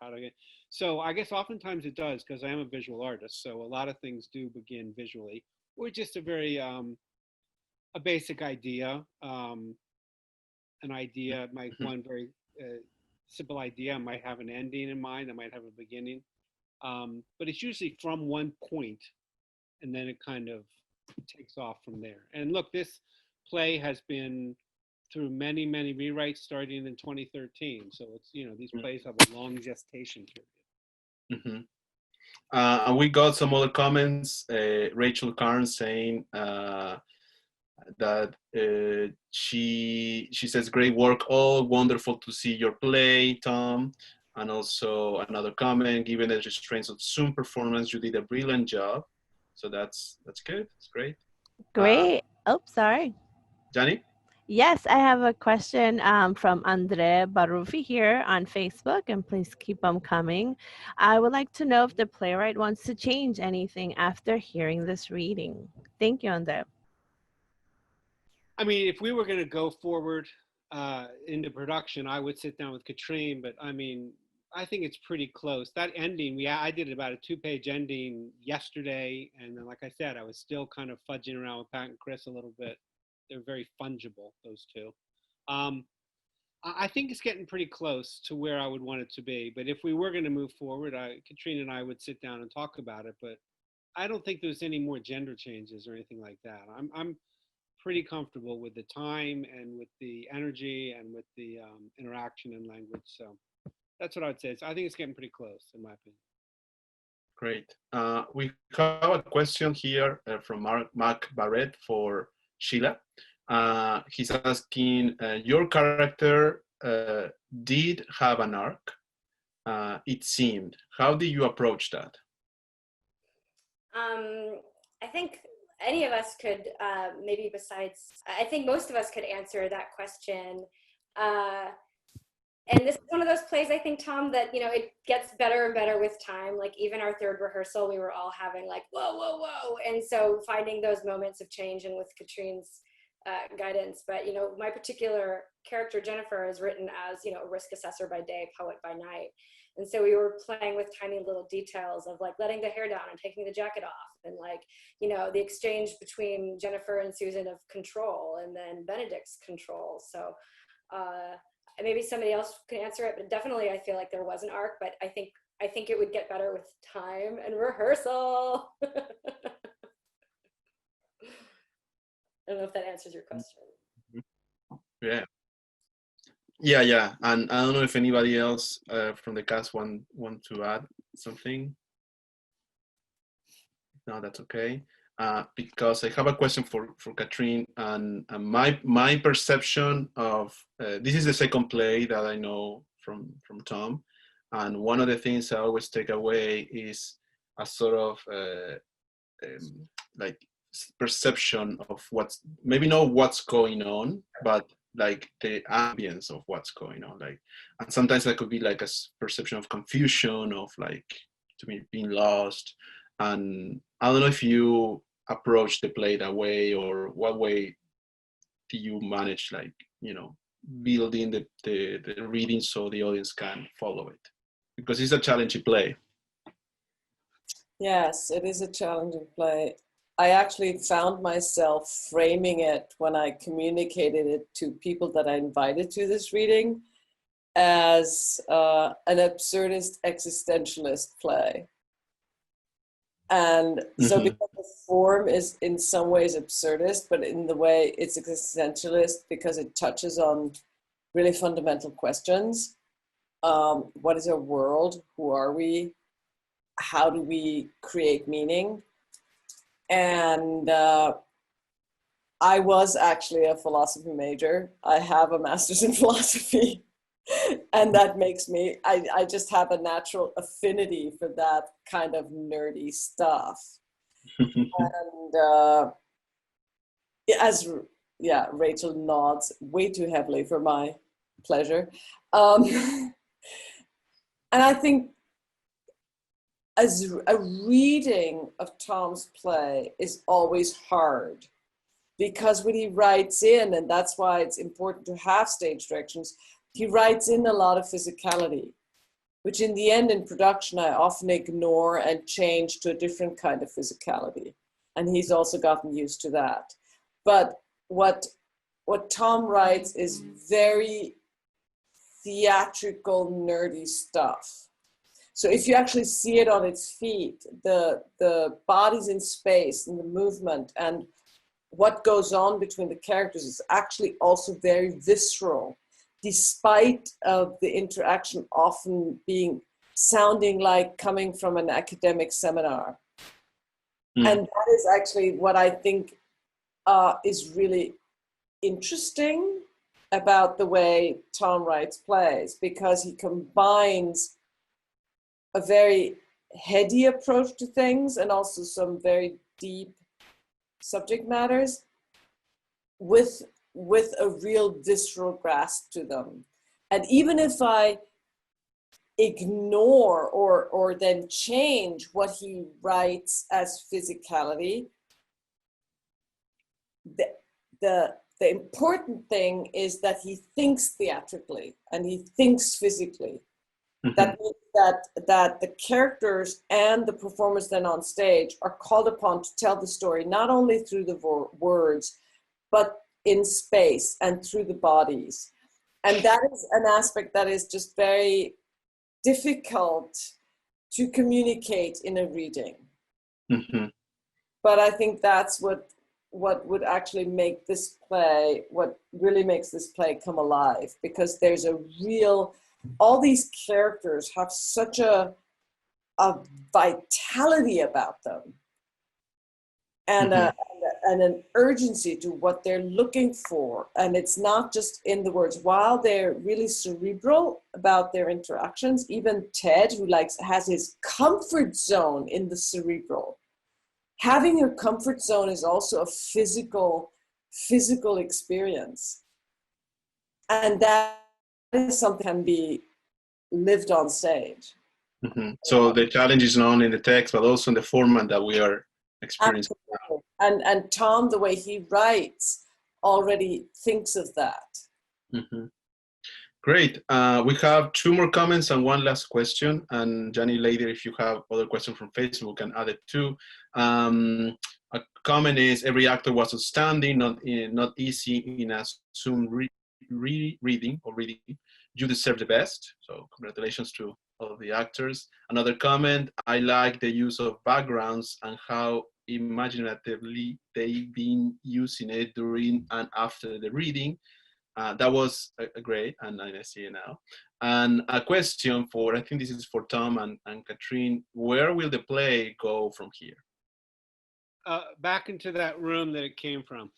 Speaker 2: So I guess oftentimes it does, because I am a visual artist. So a lot of things do begin visually, or just a very, a basic idea. An idea, one very simple idea, I might have an ending in mind. I might have a beginning. But it's usually from one point, and then it kind of takes off from there. And look, this play has been through many, many rewrites starting in 2013. So it's, these plays have a long gestation period.
Speaker 1: Mm-hmm. And we got some other comments. Rachel Carnes saying that she says, great work, all wonderful to see your play, Tom. And also another comment, given the restraints of Zoom performance, you did a brilliant job. So that's good. It's great.
Speaker 13: Great. Sorry.
Speaker 1: Johnny?
Speaker 13: Yes, I have a question from Andre Barufi here on Facebook, and please keep them coming. I would like to know if the playwright wants to change anything after hearing this reading. Thank you, Andre.
Speaker 2: If we were going to go forward into production, I would sit down with Katrin, but I think it's pretty close. That ending, I did about a 2-page ending yesterday, and then, like I said, I was still kind of fudging around with Pat and Chris a little bit. They're very fungible, those two. I think it's getting pretty close to where I would want it to be. But if we were going to move forward, Katrin and I would sit down and talk about it. But I don't think there's any more gender changes or anything like that. I'm pretty comfortable with the time and with the energy and with the interaction and language. So that's what I would say. I think it's getting pretty close, in my opinion.
Speaker 1: Great. We have a question here from Mark Barrett for Sheila. He's asking, your character did have an arc, it seemed. How did you approach that?
Speaker 7: I think any of us could, maybe besides, I think most of us could answer that question. And this is one of those plays, I think, Tom, that, it gets better and better with time. Like even our third rehearsal, we were all having like, whoa, whoa, whoa. And so finding those moments of change, and with Katrin's guidance. But, my particular character, Jennifer, is written as, a risk assessor by day, poet by night. And so we were playing with tiny little details of like letting the hair down and taking the jacket off, and like, you know, the exchange between Jennifer and Susan of control, and then Benedict's control. So maybe somebody else can answer it, but definitely I feel like there was an arc, but I think it would get better with time and rehearsal. I don't know if that answers your question.
Speaker 1: Yeah. And I don't know if anybody else from the cast want to add something. No, that's okay. Because I have a question for Katrin, and my perception of this is the second play that I know from Tom, and one of the things I always take away is a sort of like perception of what's, maybe not what's going on, but like the ambience of what's going on. Like, and sometimes that could be like a perception of confusion, of like, to me, being lost. And I don't know if you approach the play that way, or what way do you manage, like, you know, building the reading so the audience can follow it, because it's a challenging play.
Speaker 3: Yes, it is a challenging play. I actually found myself framing it when I communicated it to people that I invited to this reading as an absurdist existentialist play. And so because the form is in some ways absurdist, but in the way it's existentialist because it touches on really fundamental questions. What is our world? Who are we? How do we create meaning? And I was actually a philosophy major. I have a master's in philosophy. And that makes me, I just have a natural affinity for that kind of nerdy stuff. And Rachel nods way too heavily for my pleasure. And I think as a reading of Tom's play is always hard, because when he writes in, and that's why it's important to have stage directions, he writes in a lot of physicality, which in the end in production I often ignore and change to a different kind of physicality. And he's also gotten used to that. But what Tom writes is very theatrical, nerdy stuff. So if you actually see it on its feet, the bodies in space and the movement and what goes on between the characters is actually also very visceral, despite of the interaction often sounding like coming from an academic seminar. And that is actually what I think is really interesting about the way Tom writes plays, because he combines a very heady approach to things and also some very deep subject matters with a real visceral grasp to them. And even if I ignore or then change what he writes as physicality, the important thing is that he thinks theatrically and he thinks physically. That means that the characters and the performers then on stage are called upon to tell the story, not only through the words, but in space and through the bodies. And that is an aspect that is just very difficult to communicate in a reading. But I think that's what would actually make this play, what really makes this play come alive, because there's a real, all these characters have such a vitality about them, and an urgency to what they're looking for. And it's not just in the words. While they're really cerebral about their interactions, even Ted, who has his comfort zone in the cerebral, having your comfort zone is also a physical experience. And that is something that can be lived on stage.
Speaker 1: So the challenge is not only in the text, but also in the format that we are experiencing now.
Speaker 3: And Tom, the way he writes, already thinks of that.
Speaker 1: Great. We have 2 more comments and 1 last question. And Johnny, later, if you have other questions from Facebook, can add it too. A comment is, every actor was outstanding, not easy in a Zoom reading. You deserve the best. So congratulations to all of the actors. Another comment, I like the use of backgrounds and how imaginatively they've been using it during and after the reading. That was great, and I see it now. And a question for, I think this is for Tom and Katrin, where will the play go from here?
Speaker 2: Back into that room that it came from.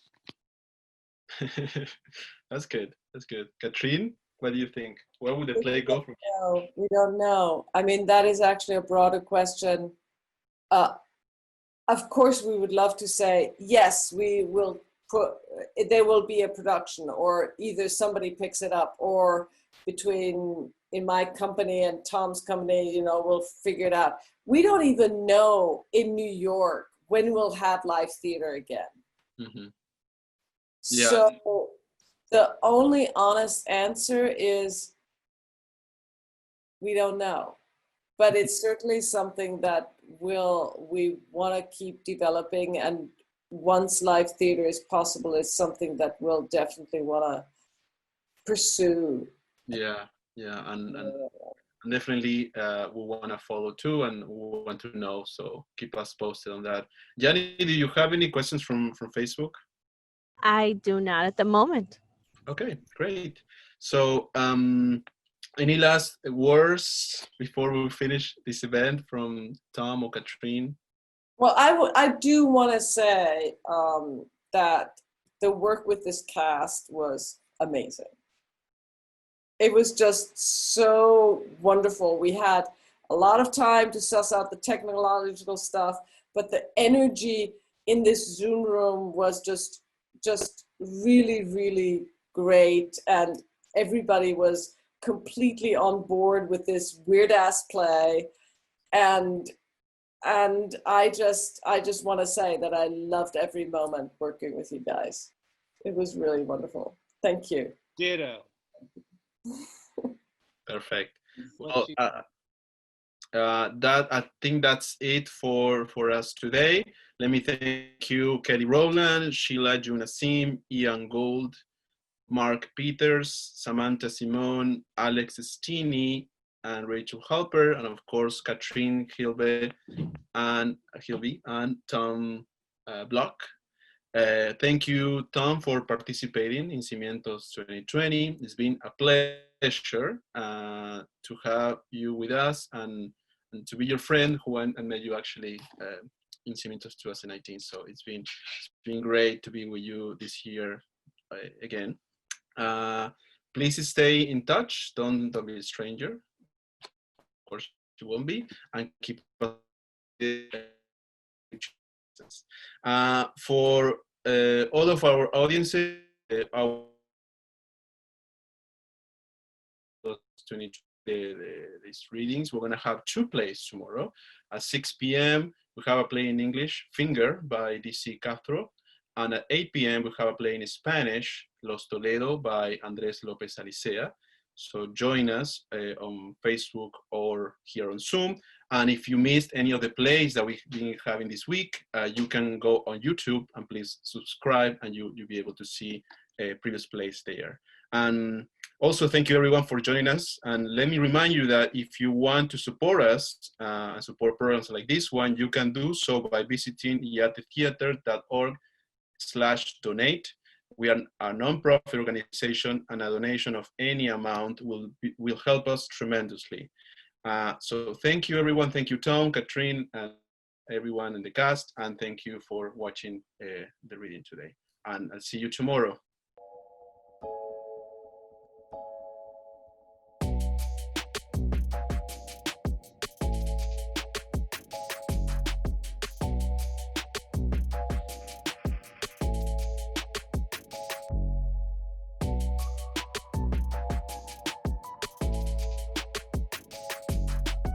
Speaker 1: That's good, that's good. Katrin, what do you think? Where will the play go from here?
Speaker 3: No, we don't know. I mean, that is actually a broader question. Of course, we would love to say, yes, we will there will be a production, or either somebody picks it up, or between in my company and Tom's company, you know, we'll figure it out. We don't even know in New York when we'll have live theater again.
Speaker 1: Mm-hmm. Yeah.
Speaker 3: So the only honest answer is we don't know, but it's certainly something that we want to keep developing, and once live theater is possible, it's something that we'll definitely want to pursue.
Speaker 1: Yeah, and definitely we want to follow too, and we want to know, so keep us posted on that. Yanni, do you have any questions from Facebook?
Speaker 13: I do not at the moment.
Speaker 1: Okay, great. So any last words before we finish this event from Tom or Katrin?
Speaker 3: Well, I do want to say that the work with this cast was amazing. It was just so wonderful. We had a lot of time to suss out the technological stuff, but the energy in this Zoom room was just really, really great. And everybody was completely on board with this weird ass play. And I just want to say that I loved every moment working with you guys. It was really wonderful. Thank you.
Speaker 2: Ditto.
Speaker 1: Perfect. Well, I think that's it for us today. Let me thank you, Kellye Rowland, Sheila, Joon, Azim, Ian Gould, Mark Peters, Samantha, Simone, Alex Stene, and Rachel Halper, and of course Katrin Hilbe and Tom Block. Thank you, Tom, for participating in Cimientos 2020. It's been a pleasure to have you with us and to be your friend who I met you actually in Cimientos 2019. So it's been great to be with you this year again. Please stay in touch. Don't be a stranger. Of course, you won't be, and keep us. For all of our audiences, these readings, we're going to have 2 plays tomorrow. At 6 p.m., we have a play in English, Finger, by D.C. Castro. And at 8 p.m., we have a play in Spanish, Los Toledo, by Andres Lopez Alicea. So join us on Facebook or here on Zoom. And if you missed any of the plays that we've been having this week, you can go on YouTube and please subscribe, and you'll be able to see previous plays there. And also thank you everyone for joining us. And let me remind you that if you want to support us and support programs like this one, you can do so by visiting iatitheater.org/donate. We are a non-profit organization, and a donation of any amount will help us tremendously. So thank you, everyone. Thank you, Tom, Katrin, and everyone in the cast. And thank you for watching the reading today. And I'll see you tomorrow.